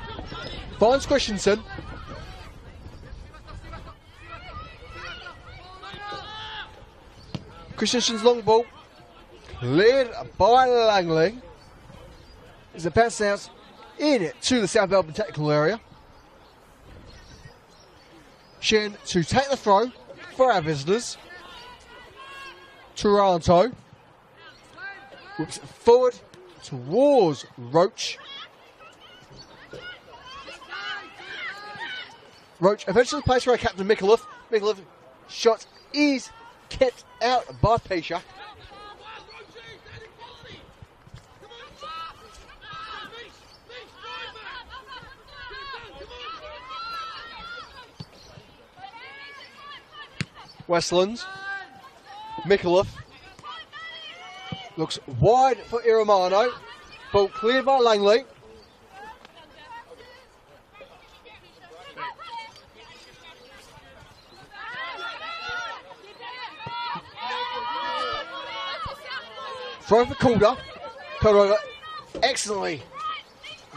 Finds Christensen. Christensen's long ball cleared by Langley. There's a bounce out in to the South Melbourne technical area. Shin to take the throw for our visitors. Toronto whips it forward towards Roach. Roach eventually plays for our captain Mikulev. Mikulev shot is kept out by Pisha. Westlands. Mikulev looks wide for Iramano. Ball cleared by Langley. Throw for Calder. Calder excellently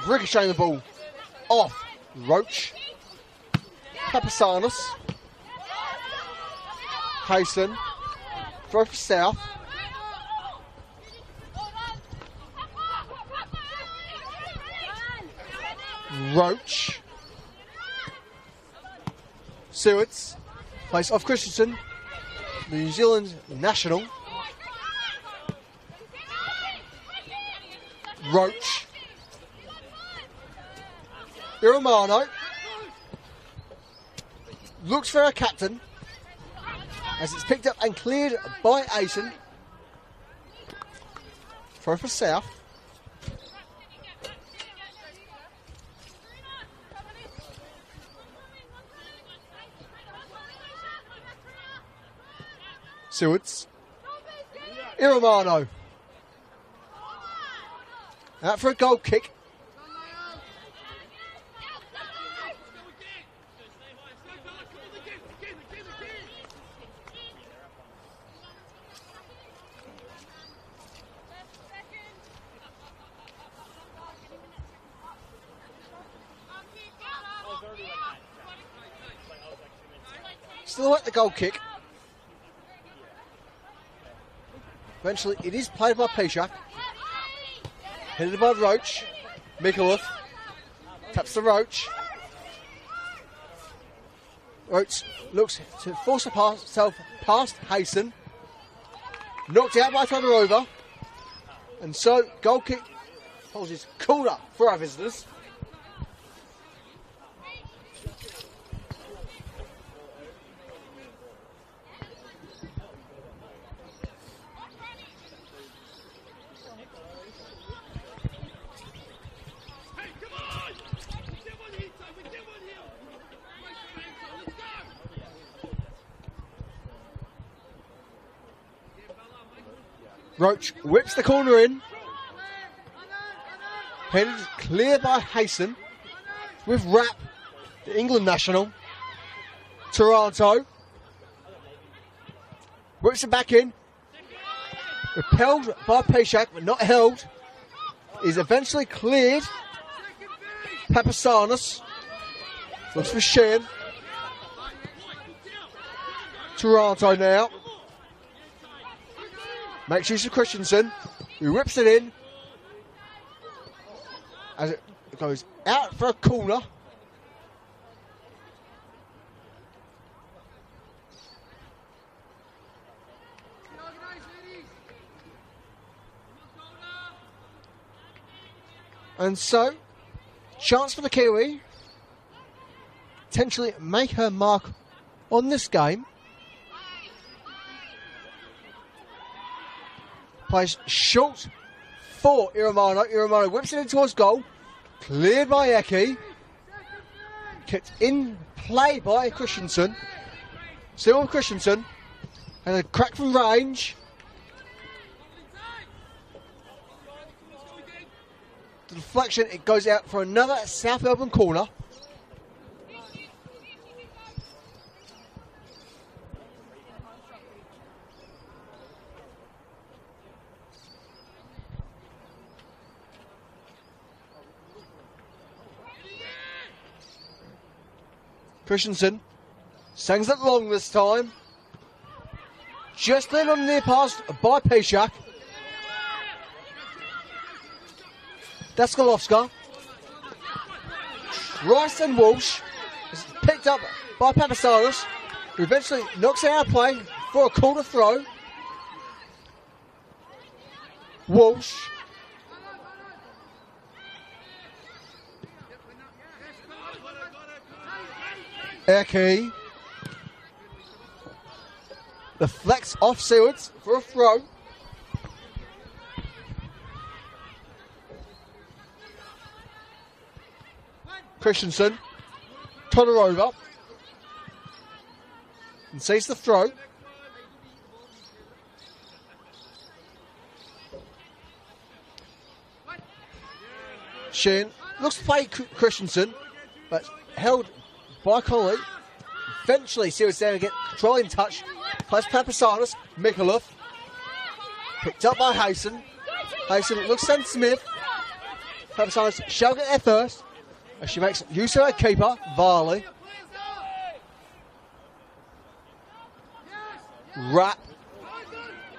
ricocheting the ball off Roach. Papasanis. Hayson. Throw for South. Roach. Sewards. Place off Christensen. The New Zealand national. Roach. Iramano looks for our captain as it's picked up and cleared by Ayton. Throw for South. Sewards. Romano. Out for a goal kick. Still at the goal kick. Eventually, it is played by Peshak. Headed by Roach. Mikulev taps the Roach. Roach looks to force himself past Hayson. Knocked out by Todorova. And so, goal kick holds his Calder for our visitors. Roach whips the corner in. Headed clear by Hayson. With Rapp, the England national. Toronto. Whips it back in. Repelled by Peshak, but not held. Is eventually cleared. Papasanos. Looks for Sheehan. Toronto now. Makes use of Christensen, who whips it in as it goes out for a corner. And so, chance for the Kiwi. Potentially make her mark on this game. Plays short for Romano. Romano whips it in towards goal. Cleared by Eki. Kicked in play by Christensen. Still with Christensen. And a crack from range. The deflection, it goes out for another South Melbourne corner. Christensen sends it long this time. Just in on the near pass by Peshak. Daskalovska. Rice and Walsh is picked up by Papasanos, who eventually knocks it out of play for a corner throw. Walsh. Eki. The flex off Sewards for a throw. Christensen. Todorova. And sees the throw. Sheehan looks to play Christensen, but held by Connolly. Eventually, Sewards there to get controlling touch. Plays Papasanos. Mikulev. Picked up by Hayson. Hayson looks to Smith. Papasanos shall get there first, as she makes use of her keeper, Varley. Rapp.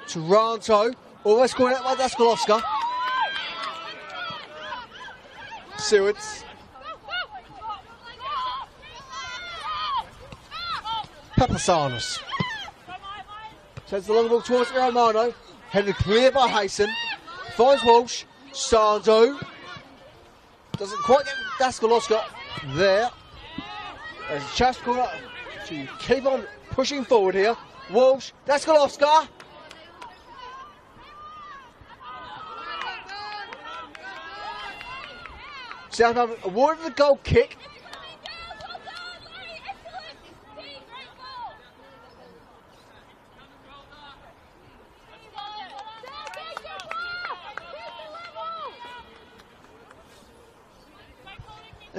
Toronto. Almost caught out by Daskalovska. Sewards. Papasanos. Sends the long ball towards Romano. Headed clear by Hayson. Finds Walsh. Sardo. Doesn't quite get Daskalovska there. There's a chance corner to keep on pushing forward here. Walsh. Daskalovska. Southampton awarded the goal kick.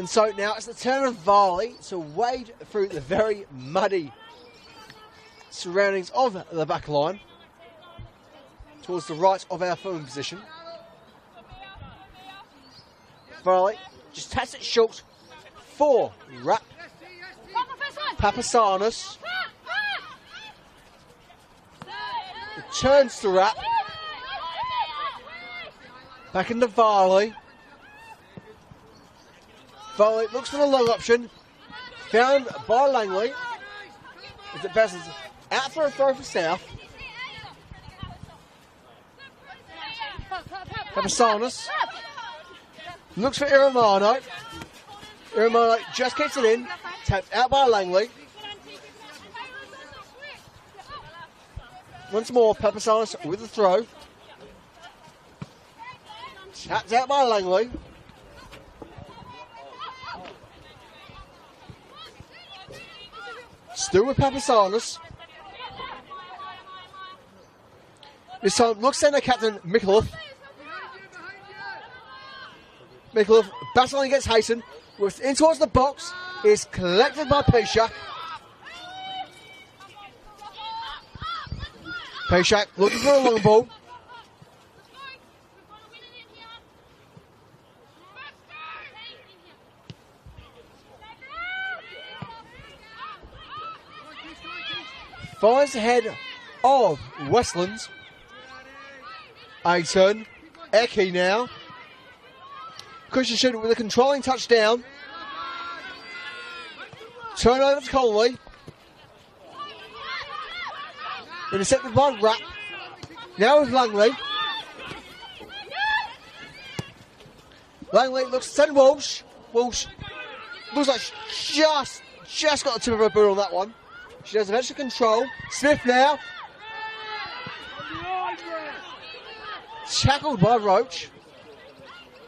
And so now it's the turn of Varley to wade through the very muddy surroundings of the back line towards the right of our filming position. Varley just taps it short for Rap. Papasanis returns to Rap. Back into Varley. Varley looks for the long option. Found by Langley. As it passes out for a throw for South. Papasanis looks for Iramano. Iramano just kicks it in. Tapped out by Langley. Once more, Papasanis with the throw. Tapped out by Langley. Still with Papasanis. This time looks centre captain Mikulev. Mikulev battling against Hayson. In towards the box. Is collected by Peshak. Peshak looking for a long ball. Finds the head of Westlands. A-turn. Eki now. Christensen with a controlling touchdown. Turnover to Conley. Intercepted by Rapp. Now with Langley. Langley looks to send Walsh. Walsh looks like she just got the tip of her boot on that one. She has eventually control. Smith now. Tackled by Roach.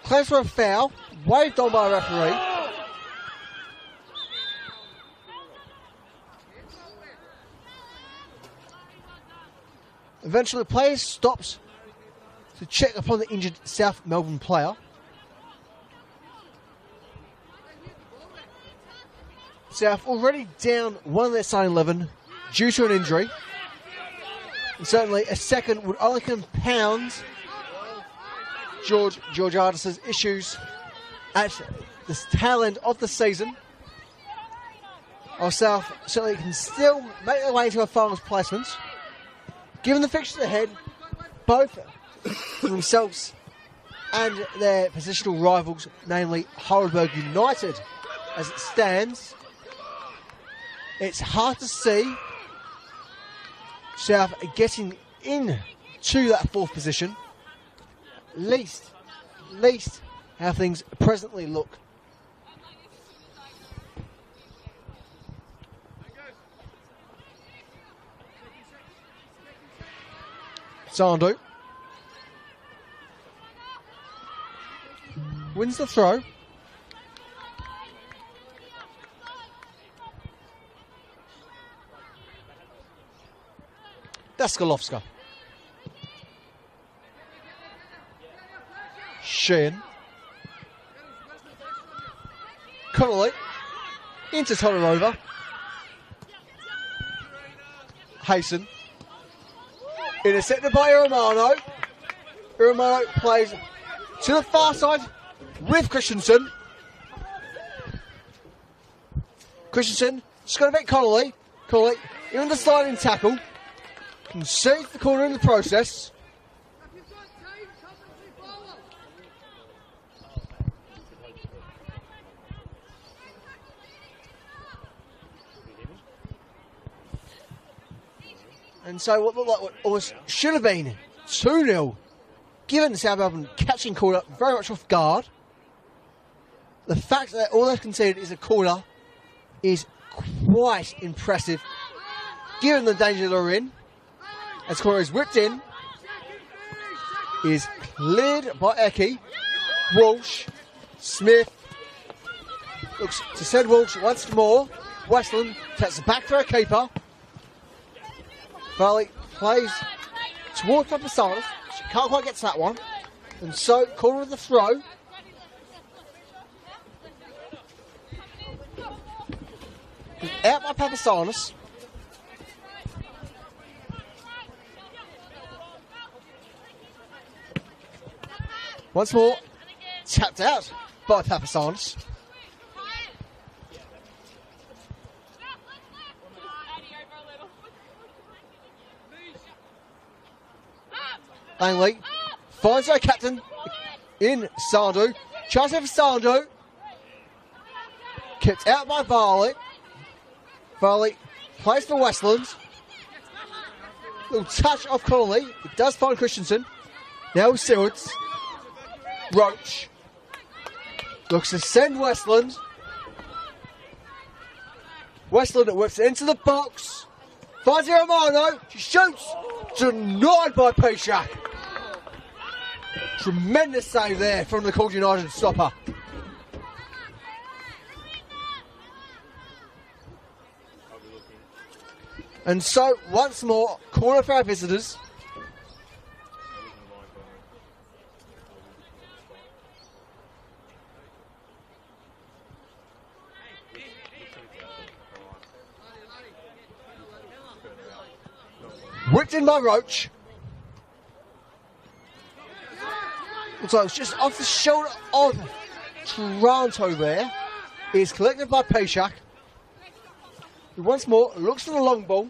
Claims for a foul. Waved on by a referee. Eventually, the player stops to check upon the injured South Melbourne player. South already down one of their starting 11 due to an injury. And certainly a second would only compound Georgiadis' issues at the tail end of the season. Our South certainly can still make their way into a finals placement. Given the fixtures ahead, both for themselves and their positional rivals, namely Heidelberg United, as it stands, it's hard to see South getting into that fourth position. At least how things presently look. Sandu wins the throw. Daskalovska. Sheehan. Connolly. Into Todorova. Hayson. Intercepted by Iramano. Iramano plays to the far side with Christensen. Christensen just got to beat Connolly. Connolly in the sliding tackle. Concedes the corner in the process. And so what looked like what almost should have been 2-0, given South Melbourne catching Calder very much off guard. The fact that all they've conceded is a corner is quite impressive, given the danger they're in. As corner is whipped in, is cleared by Eki. Walsh, Smith, looks to send Walsh once more. Westland takes it back for a keeper. Varley plays towards Papasanis. She can't quite get to that one. And so, corner of the throw. out by Papasanis. Once more, tapped out by Papasanis. Langley finds their captain in Sandu. Tries it for Sandu. Kicked out by Varley. Varley plays for Westland. Little touch off Connolly. It does find Christensen. Now Sewards. Roach. Looks to send Westland. Westland whips it into the box. Finds Romano. She shoots. Denied by Peshak. Tremendous save there from the Calder United stopper. And so, once more, corner for our visitors. Whipped in by Roach. Looks like it's just off the shoulder of Toronto there. Is collected by Peshak. Once more, looks for the long ball.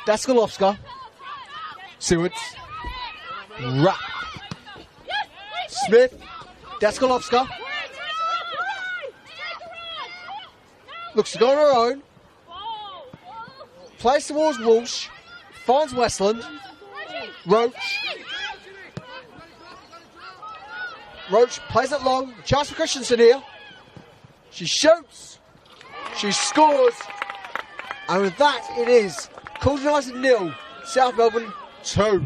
Daskalovska. Sewards. Rap. Smith. Daskalovska. Looks to go on her own. Plays towards Walsh. Finds Westland. Roach. Roach plays it long. Chance for Christensen here. She shoots. She scores. And with that, it is Calder United 0, South Melbourne 2.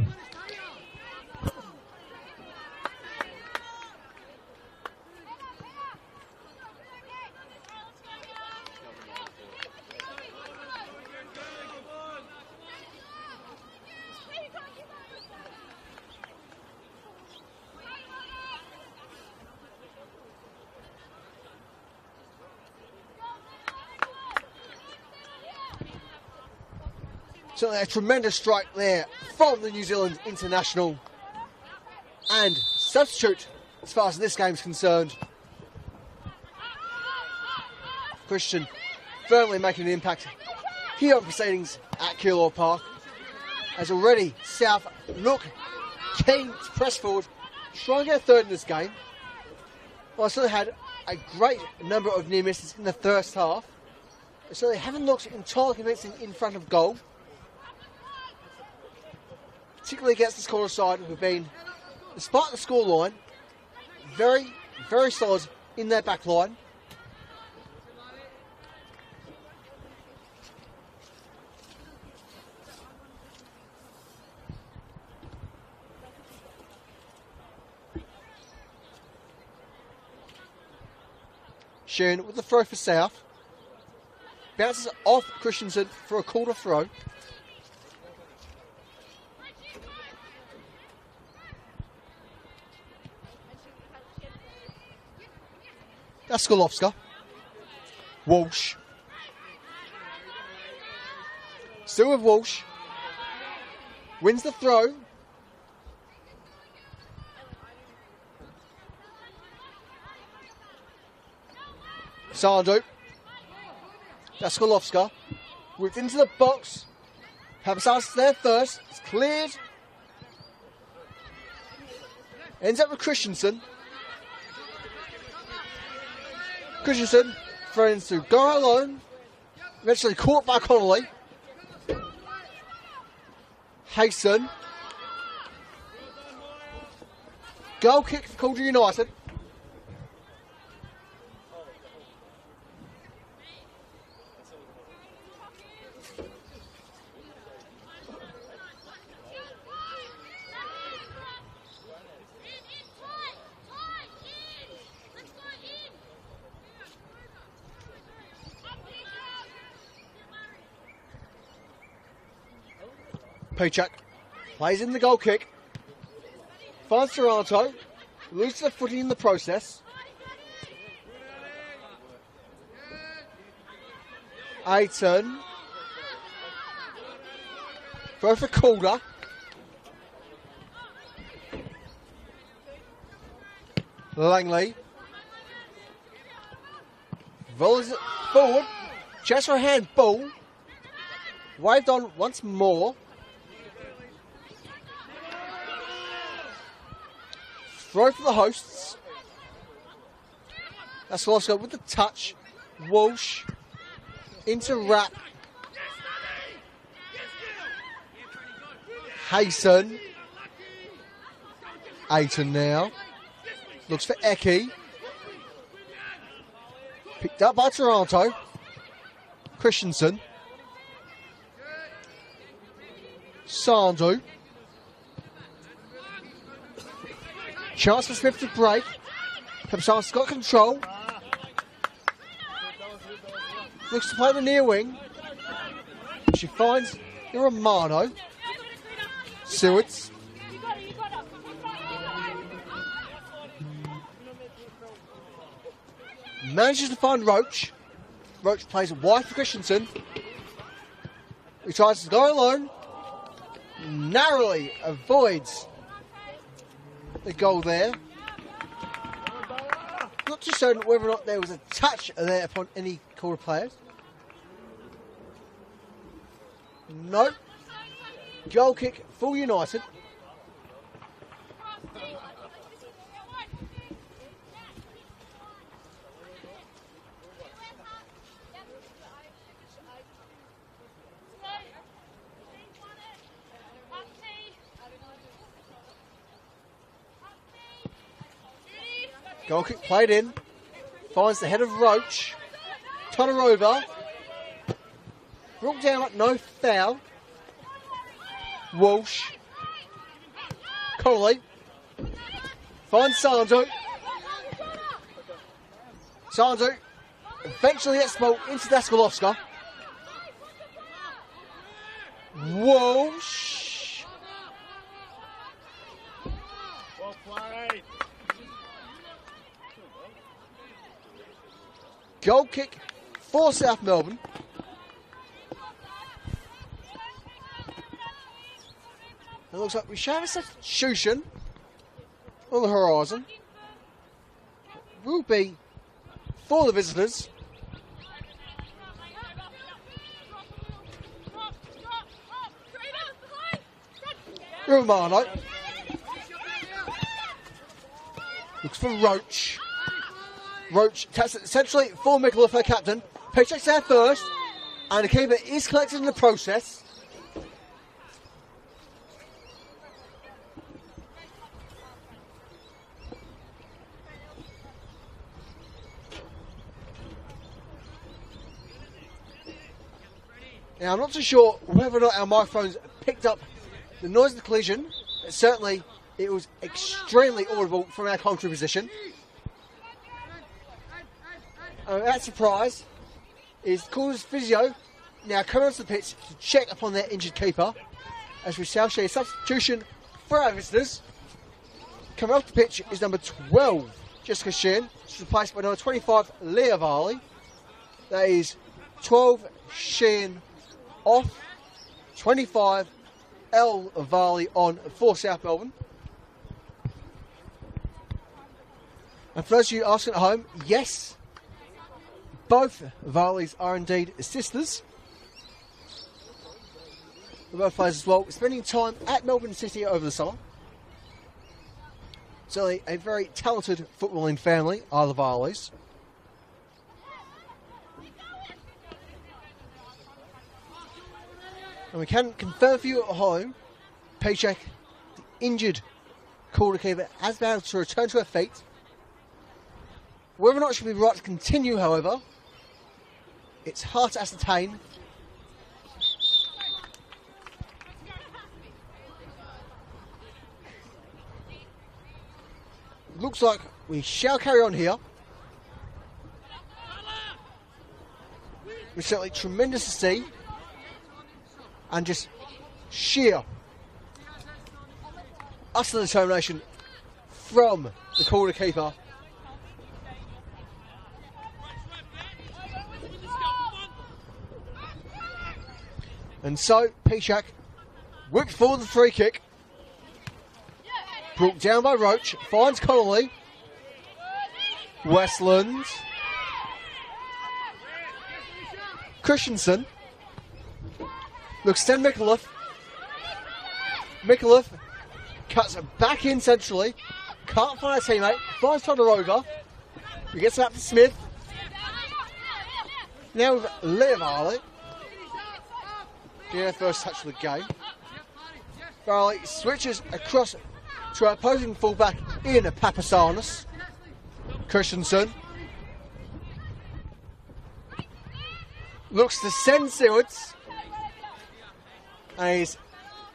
Certainly a tremendous strike there from the New Zealand international. And substitute as far as this game is concerned. Christian firmly making an impact here on proceedings at Keilor Park. As already South look keen to press forward, try and get a third in this game. Well, I certainly had a great number of near misses in the first half. They certainly haven't looked entirely convincing in front of goal. Particularly against this corner side who've been, despite the scoreline, very, very solid in their back line. Sheeran with the throw for South. Bounces off Christensen for a Calder throw. Daskalovska. Walsh. Still with Walsh. Wins the throw. Sandu. Daskalovska. Whipped into the box. Papasanis there first. It's cleared. Ends up with Christensen. Christensen throws to go alone. Eventually caught by Connolly. Hasten. Goal kick for Calder United. Pechak plays in the goal kick. Finds Toronto. Loses the footing in the process. Aiton. Throw for Calder. Langley. Volleys it forward. Just for a handball. Waved on once more. Throw for the hosts. That's Oscar with the touch. Walsh into Rapp. Hayson. Aiton now. Looks for Eki. Picked up by Toronto. Christensen. Sandu. Chance for Smith to break. Pepsar's got control. Looks to play the near wing. She finds Romano. Sewards. Manages to find Roach. Roach plays wide for Christensen. He tries to go alone. Narrowly avoids the goal there. Not too certain whether or not there was a touch there upon any Calder players. No. Goal kick for United. Goal kick played in. Finds the head of Roach. Tonarova. Brought down but no foul. Walsh. Coley. Finds Sandu. Sandu eventually gets the ball into Daskalowska. Walsh. Well played. Goal kick for South Melbourne. It looks like we should have a substitution on the horizon. Will be for the visitors. Romano. Looks for Roach. Roach taps it centrally for Mickleffer, her captain. Paycheck's out first, and the keeper is collected in the process. Now, I'm not too sure whether or not our microphones picked up the noise of the collision. Certainly, it was extremely audible from our commentary position. That surprise is Calder's physio now coming onto the pitch to check upon their injured keeper as we shall see a substitution for our visitors. Coming off the pitch is number 12, Jessica Sheehan. She's replaced by number 25, Leah Varley. That is 12, Sheehan off, 25, L Varley on for South Melbourne. And for those of you asking at home, yes, both Varleys are indeed sisters. They're both players as well, spending time at Melbourne City over the summer. Certainly a very talented footballing family are the Varleys. And we can confirm for you at home, Paycheck, the injured Calder keeper, has been able to return to her feet. Whether or not she'll be right to continue, however, it's hard to ascertain. Looks like we shall carry on here. It's certainly tremendous to see. And just sheer utter determination from the corner keeper. And so, Pishak whipped forward the free kick. Brought down by Roach. Finds Connolly. Westland. Christensen. Looks to Micallef. Micallef cuts it back in centrally. Can't find a teammate. Finds Todorova. He gets it up to Smith. Now with Leovarley. Yeah, first touch of the game. Varley switches across to our opposing fullback in Papasanis. Christensen. Looks to send Sewards. And is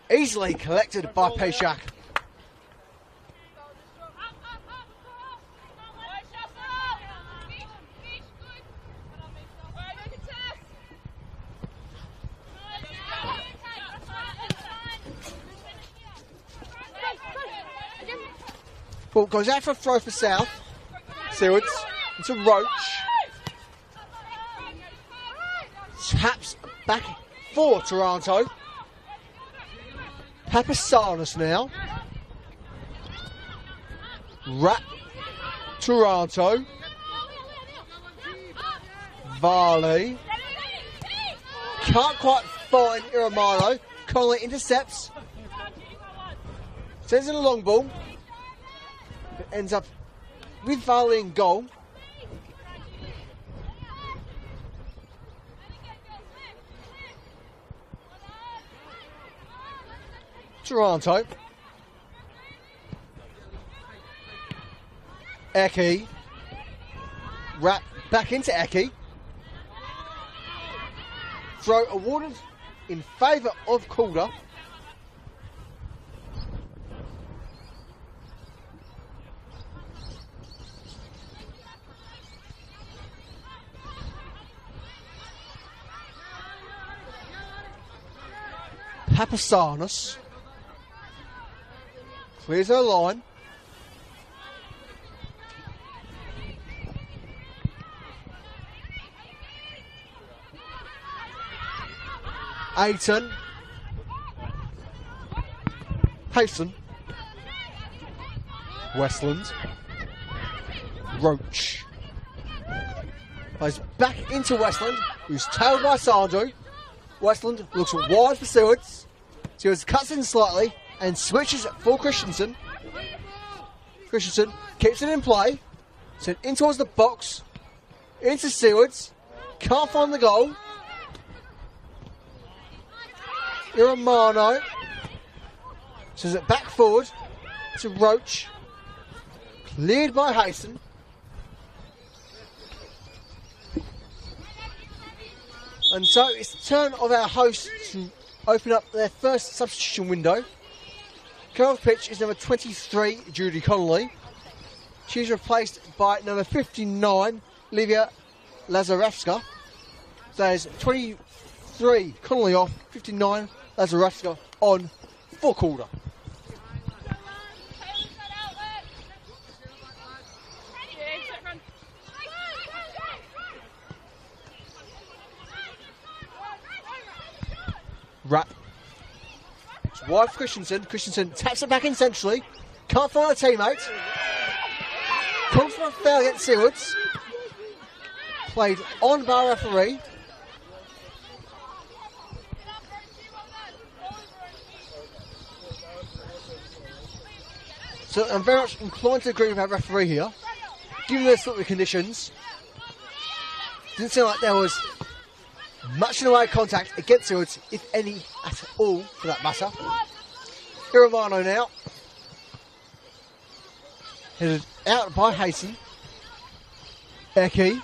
easily collected by Pishak. Ball goes out for a throw for South. Sewards into Roach. Taps back for Toronto. Papasanis now. Wrap Toronto. Varley. Can't quite find Iramano. Connolly intercepts. Sends in a long ball. It ends up with Varley in goal. Toronto. Eki. Wrap back into Eki. Throw awarded in favour of Calder. Papasanis clears her line. Aiton. Hasten. Westland. Roach. Plays back into Westland, who's tailed by Sandu. Westland looks wide for Sewards. Sewards cuts in slightly and switches for Christensen. Christensen keeps it in play. Sent in towards the box. Into Sewards. Can't find the goal. Iramano sends it back forward to Roach. Cleared by Hasten. And so it's the turn of our hosts to open up their first substitution window. Coming off the pitch is number 23, Judy Connolly. She's replaced by number 59, Livia Lazarevska. So there's 23 Connolly off, 59 Lazarevska on for Calder. Wrap. It's wide for Christensen. Christensen taps it back in centrally. Can't find a teammate. Calls for a foul against Sewards. Played on by a referee. So I'm very much inclined to agree with our referee here. Given those sort of conditions, didn't seem like there was much in the way of contact against Sewards, if any at all, for that matter. Iramano now. Headed out by Hasten. Eki.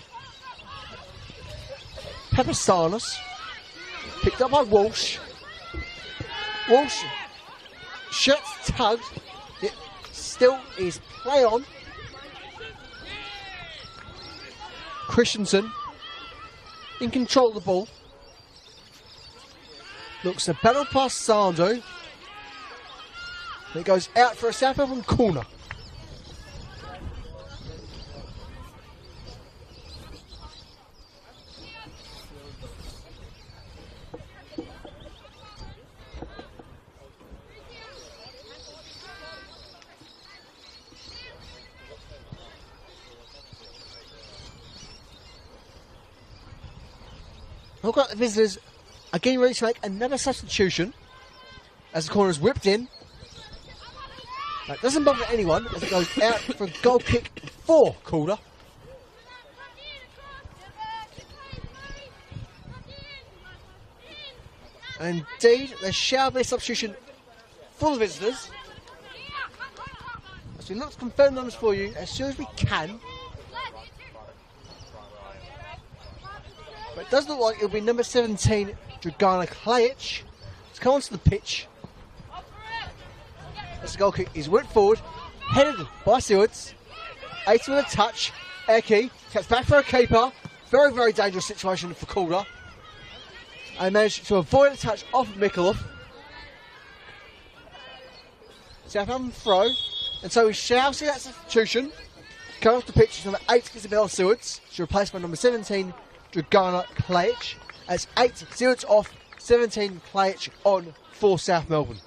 Papasanis. Picked up by Walsh. Walsh. Shirts tugged. It still is play on. Christensen in control of the ball. Looks to battle past Sandu. It goes out for a South Melbourne corner. Look like the visitors are getting ready to make another substitution as the corner is whipped in. That doesn't bother anyone as it goes out for a goal kick for Calder. And indeed, there shall be a substitution for the visitors. So we look to confirm numbers for you as soon as we can. But it does look like it'll be number 17, Dragana Klajic, to come onto the pitch. As the goal kick is whipped forward, headed by Stewards. 18 with a touch. Eki taps back for a keeper. Very, very dangerous situation for Calder. And managed to avoid a touch off Mikulov. Southampton throw. And so we shall see that substitution. Coming off the pitch is number 8, Isabella Stewards. She's replaced by number 17, Dragana Klajic. That's 8 Stewards off, 17 Klajic on for South Melbourne.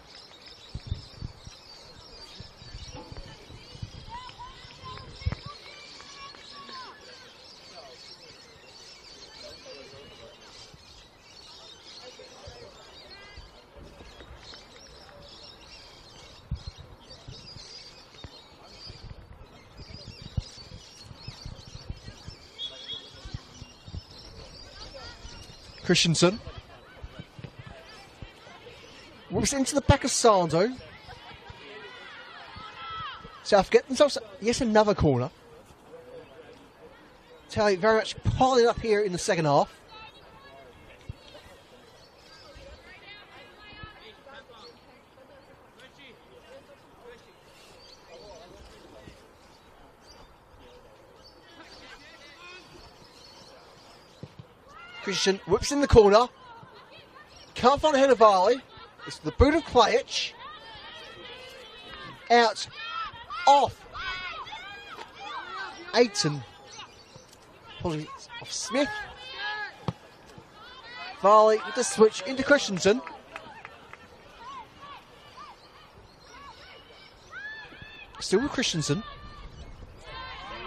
Christensen whips into the back of Sando. South get themselves yes another corner. Tally very much piling up here in the second half. Christian whips in the corner. Can't find a head of Varley. It's the boot of Klajic. Out. Off. Aiton. Apologies. Off Smith. Varley with the switch into Christensen. Still with Christensen.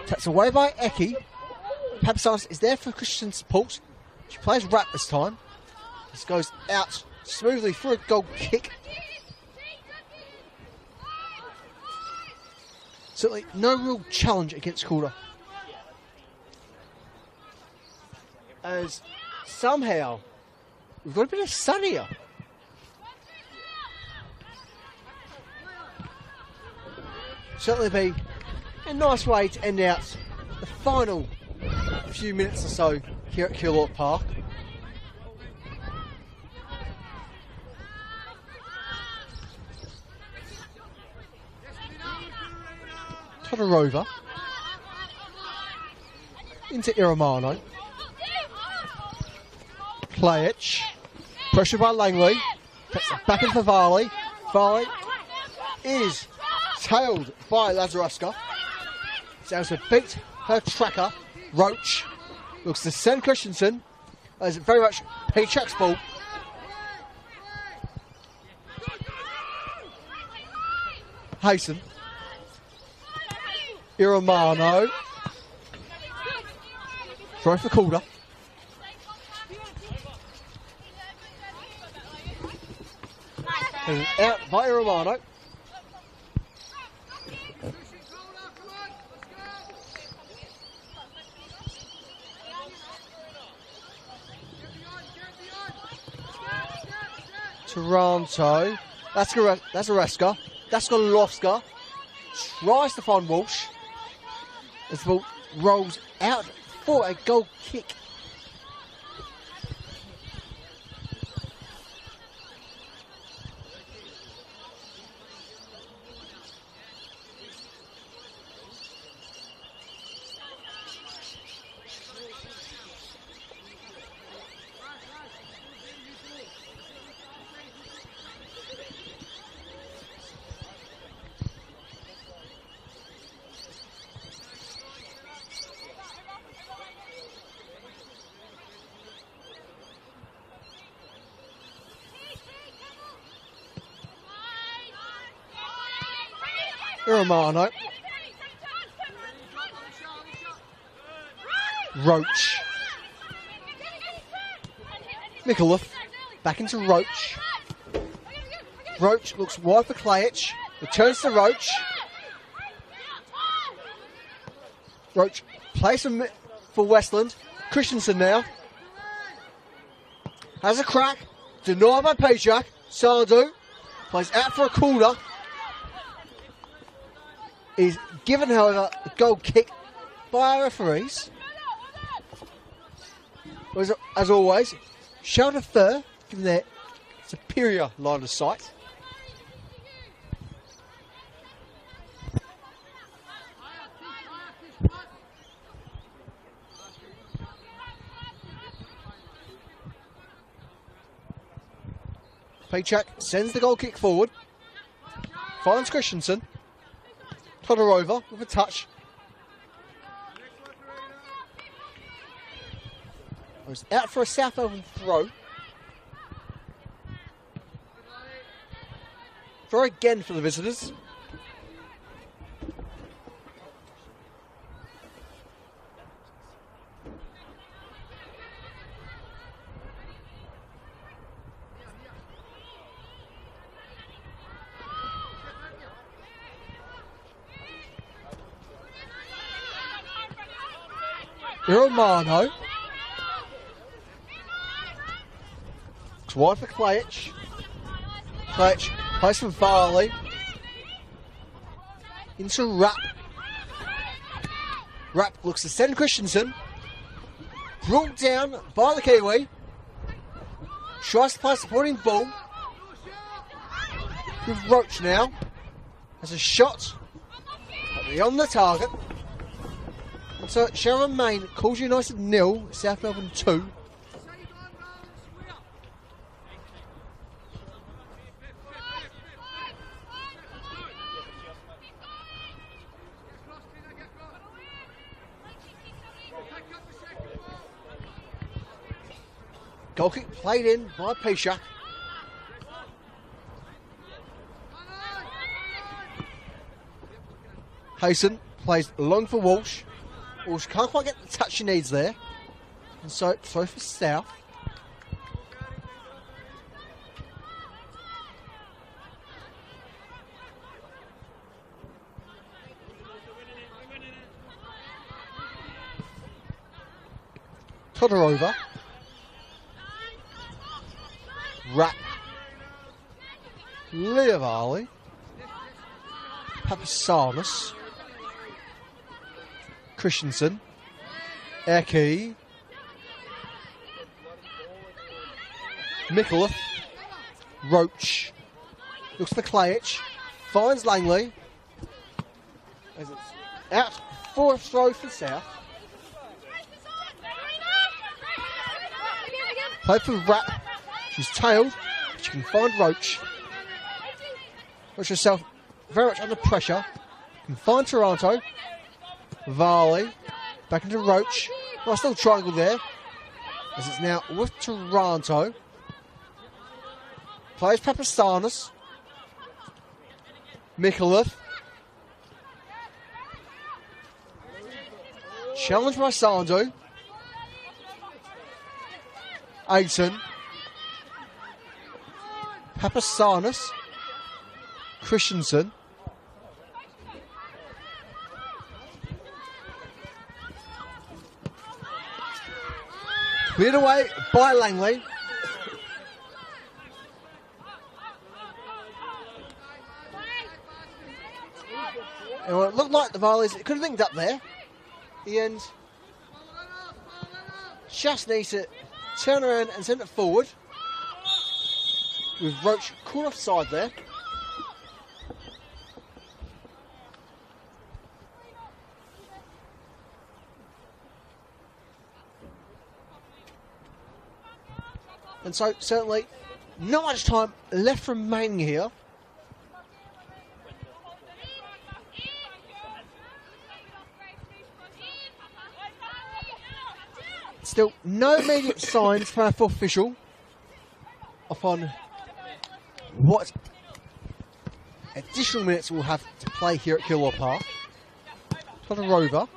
Taps away by Eki. Papsanis is there for Christensen's support. She plays wrap this time. This goes out smoothly for a goal kick. Certainly no real challenge against Calder. As somehow we've got a bit of sun here. Certainly be a nice way to end out the final few minutes or so here at Killark Park. Todorova into Iramano. Klajic, pressure by Langley, puts it back in for Varley. Varley is tailed by Lazaruska. Sounds to beat her tracker, Roach. Looks to send Christensen, as very much P-Chuck's ball. Hayson. Iramano. Throw for Calder. And out by Iramano. Toronto. That's Areska. That's Golovska. Tries to find Walsh. As the ball rolls out for a goal kick. Romano. Roach. Micallef. Back into Roach. Roach looks wide for Klajic. Returns to Roach. Roach plays for Westland. Christensen now. Has a crack. Denied by Pajak. Sardu plays out for a corner. Is given, however, a goal kick by our referees. As always, Calder Fur, given their superior line of sight. Paycheck sends the goal kick forward. Finds Christensen. Todorova with a touch. Was out for a South Melbourne throw. Throw again for the visitors. Romano. It's wide for Klajic. Klajic plays for Varley. Into Rapp. Rapp looks to send Christensen. Brought down by the Kiwi. Tries to play supporting ball. With Roach now. Has a shot beyond the target. And so it shall remain Calder United 0, South Melbourne 2. Goal kick played in by Pishak. Hayson plays long for Walsh. Walsh can't quite get the touch he needs there. And so throw for South. Todorova. Rapp. Leovarley. Papasanis. Christensen. Eki. Micallef. Roach. Looks for Klajic. Finds Langley. As it's out for a throw for South. Play for Rapp. She's tailed. She can find Roach. Roach herself very much under pressure. Can find Toronto. Varley. Back into Roach. Well, still triangle there. As it's now with Toronto. Plays Papastanis. Micallef. Challenged by Sandu. Aiton. Papasanis. Christensen. Cleared away by Langley. And it looked like the Varleys could have linked up there. The end. Just needs to turn around and send it forward. With Roach caught offside there. And so, certainly, not much time left remaining here. Still, no immediate signs from our fourth official upon what additional minutes we'll have to play here at Killaw Park. Todorova.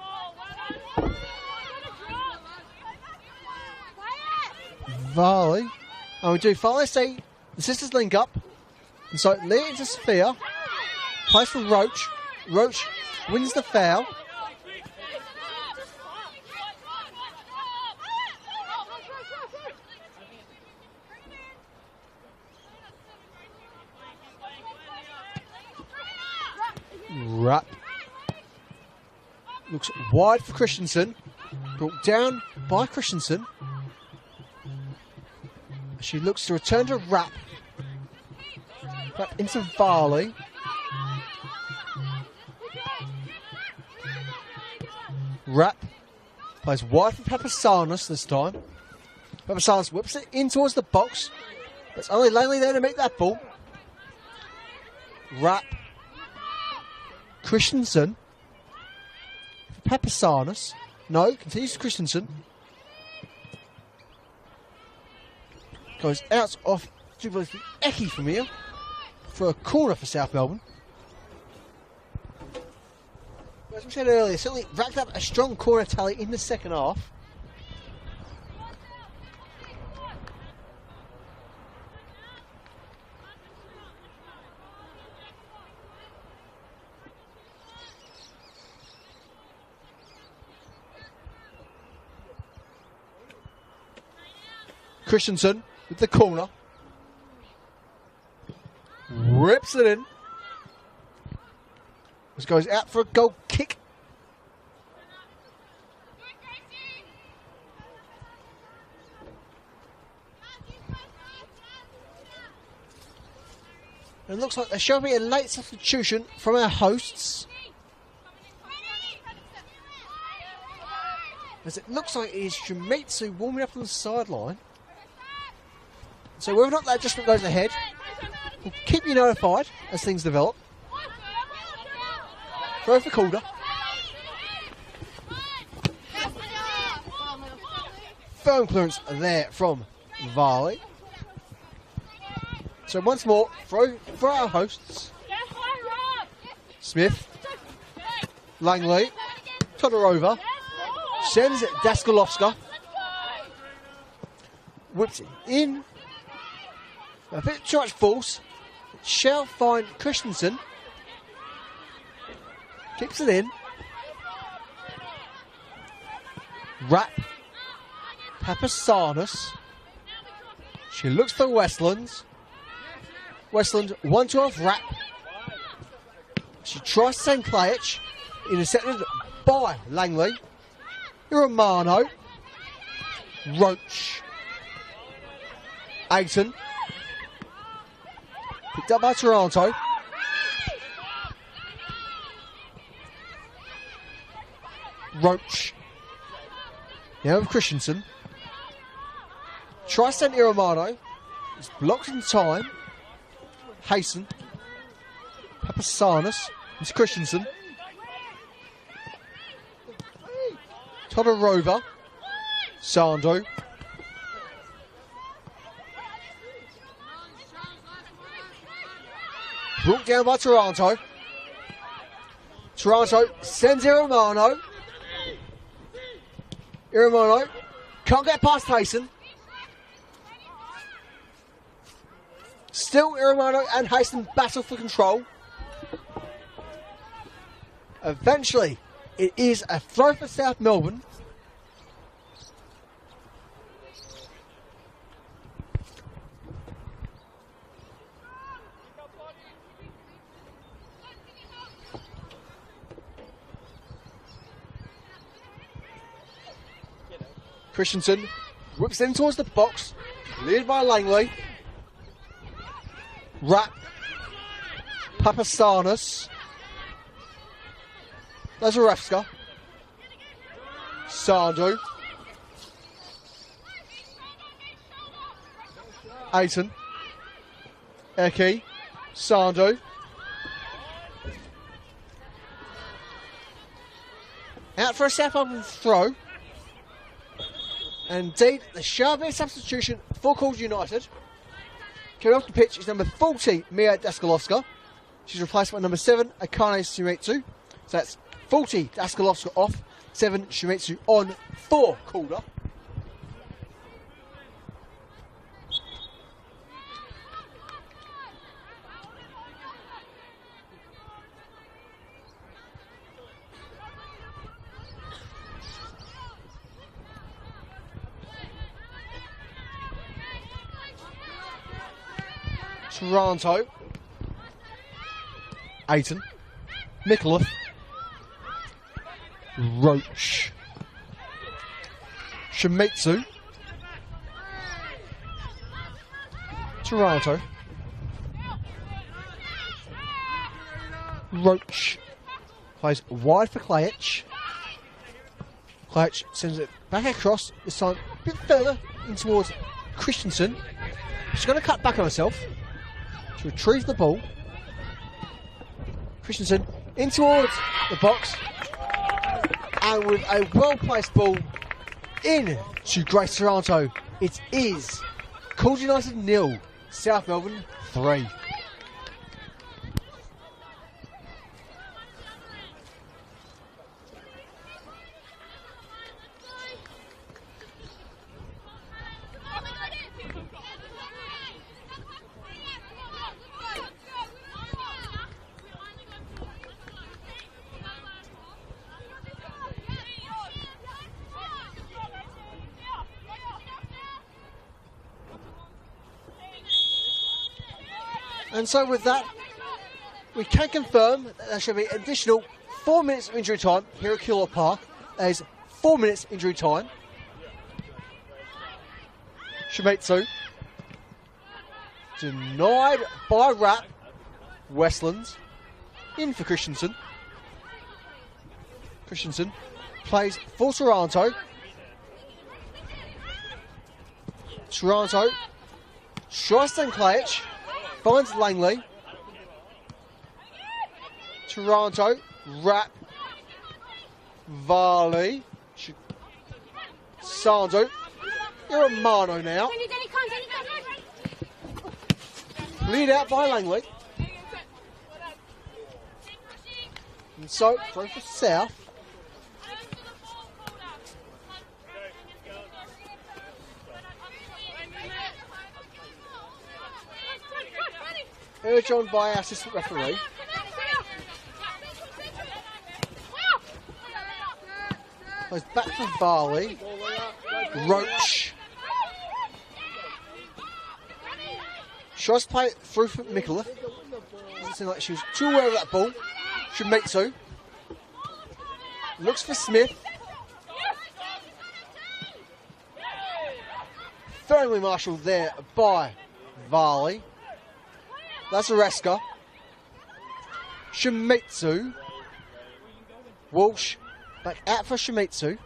Varley. And we do finally see the sisters link up. And so lead it into Sophia. Plays for Roach. Roach wins the foul. Rap. Looks wide for Christensen. Brought down by Christensen. She looks to return to Rap. Rap into Varley. Rap plays wide for Papasanos this time. Papasanos whips it in towards the box. But it's only Langley there to meet that ball. Rap. Christensen. Papasanos. No, continues to Christensen. Goes out off Eki from here for a corner for South Melbourne. As we said earlier, certainly racked up a strong corner tally in the second half. Christensen with the corner. Rips it in. This goes out for a goal kick. And it looks like there shall be a late substitution from our hosts. As it looks like it is Shimizu warming up on the sideline. So whether or not that adjustment goes ahead, we'll keep you notified as things develop. Throw for Calder. Firm clearance there from Varley. So once more, throw for our hosts. Smith. Langley. Todorova. Sends Daskalovska. Whips it in. A bit too much force. It shall find Christensen. Kicks it in. Rap. Papasanos. She looks for Westlands. Westland 1-2 Rap. She tries to send Klajic. Intercepted by Langley. Romano. Roach. Aiton. Picked up by Toronto. Roach. Now with Christensen. Tries to send Romano. It's blocked in time. Hasten. Papasanos. It's Christensen. Todorova. Sando. Brought down by Toronto. Toronto sends Romano. Romano can't get past Hasten. Still Romano and Hasten battle for control. Eventually, it is a throw for South Melbourne. Christensen whips in towards the box, led by Langley. Rap. Papasanos. Lazarevska. Sando. Aiton. Eki. Sando. Out for a South Melbourne throw. And indeed, the sharpest substitution for Calder United. Coming off the pitch is number 40, Mia Daskalovska. She's replaced by number 7, Akane Shimizu. So that's 40 Daskalovska off, 7 Shimizu on for Calder. Toronto. Aiton. Mikulev. Roach. Shimizu. Toronto. Roach. Plays wide for Klajic. Klajic sends it back across, this time a bit further in towards Christensen. She's going to cut back on herself to retrieve the ball. Christensen in towards the box. And with a well-placed ball in to Grace Toronto, it is Calder United 0, South Melbourne 3. And so with that, we can confirm that there should be an additional 4 minutes of injury time here at Calder Park. There's 4 minutes injury time. Shimizu. Denied by Rapp. Westlands. In for Christensen. Christensen plays for Toronto. Toronto tries to Klajic. Finds Langley. Toronto. Rapp. Varley. Sando. You're a Mano now. Lead out by Langley. And so, throw for South. Urged on by our assistant referee. Goes back for Varley. Roach. Tries to play it through for Mikulev. Doesn't seem like she was too aware of that ball. Shimizu. Looks for Smith. Firmly marshalled there by Varley. That's Oreska. Shimizu. Walsh. Back out for Shimizu.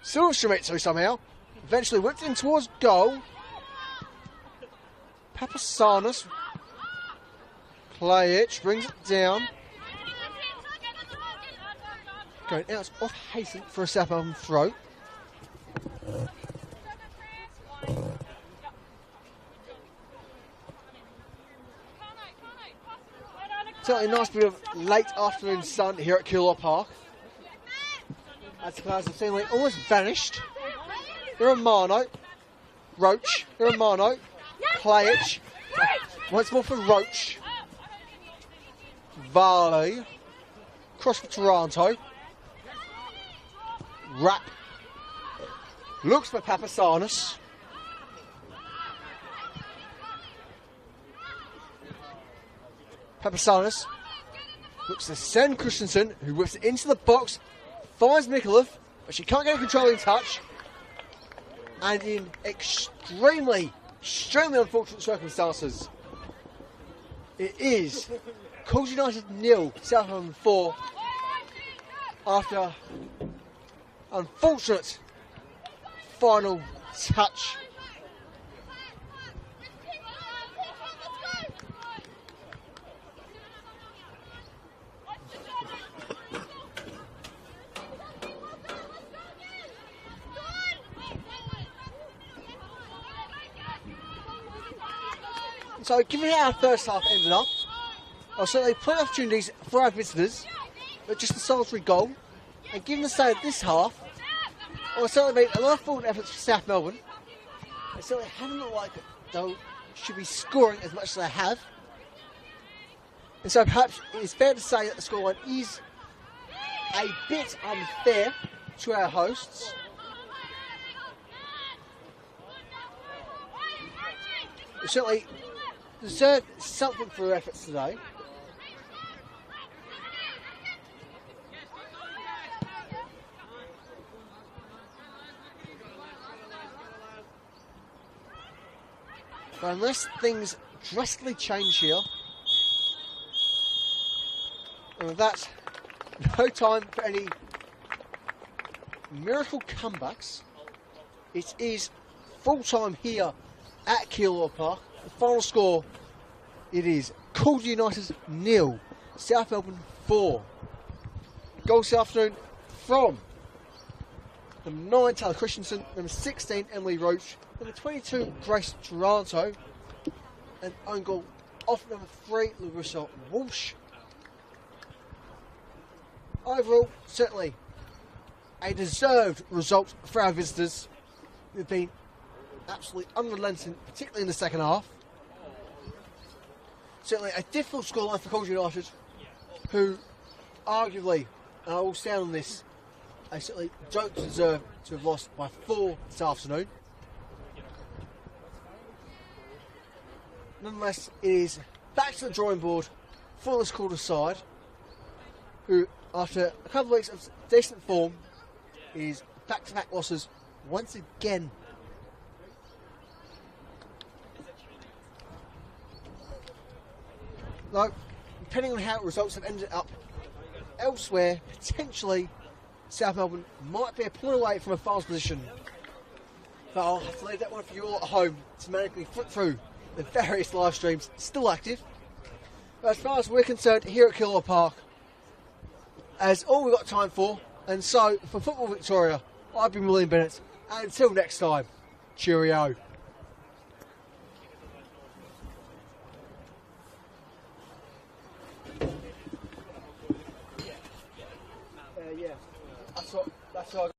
Still Shimizu somehow. Eventually whipped in towards goal. Papasanis. Klajic brings it down. Going out off Hayson for a South Melbourne throw. Certainly a nice bit of late afternoon sun here at Calder Park. As the clouds have seemingly almost vanished. Romano. Roach. Romano. Klajic. Once more for Roach. Varley. Cross for Toronto. Rapp. Looks for Papasanis. Papasanis looks to send Christensen, who whips it into the box, finds Mikulev, but she can't get a controlling touch. And in extremely unfortunate circumstances, it is Calder United 0, South Melbourne 4, after unfortunate final touch. So, given how our first half ended up, I'll certainly plenty of opportunities for our visitors, but just a solitary goal. And given the state of this half, I'll certainly made a lot of forward efforts for South Melbourne. They certainly haven't looked like they should be scoring as much as they have. And so perhaps it is fair to say that the scoreline is a bit unfair to our hosts. certainly deserved something for their efforts today. But unless things drastically change here, and with that, no time for any miracle comebacks. It is full time here at Calder Park. The final score, it is Calder United 0, South Melbourne 4. Goals this afternoon from number 9 Taylor Christensen, number 16 Emily Roach, number 22 Grace Taranto, and own goal off number 3 Larissa Walsh. Overall, certainly a deserved result for our visitors. They've been absolutely unrelenting, particularly in the second half. Certainly a difficult scoreline for Calder United, who arguably, and I will stand on this, they certainly don't deserve to have lost by 4 this afternoon. Nonetheless, it is back to the drawing board for this Calder side, who, after a couple of weeks of decent form, is back-to-back losses once again. Though, depending on how results have ended up elsewhere, potentially South Melbourne might be a point away from a finals position. But I'll have to leave that one for you all at home to manually flip through the various live streams still active. But as far as we're concerned here at Calder Park, as all we've got time for, and so for Football Victoria, I've been William Bennett, and until next time, cheerio. Yeah, that's what I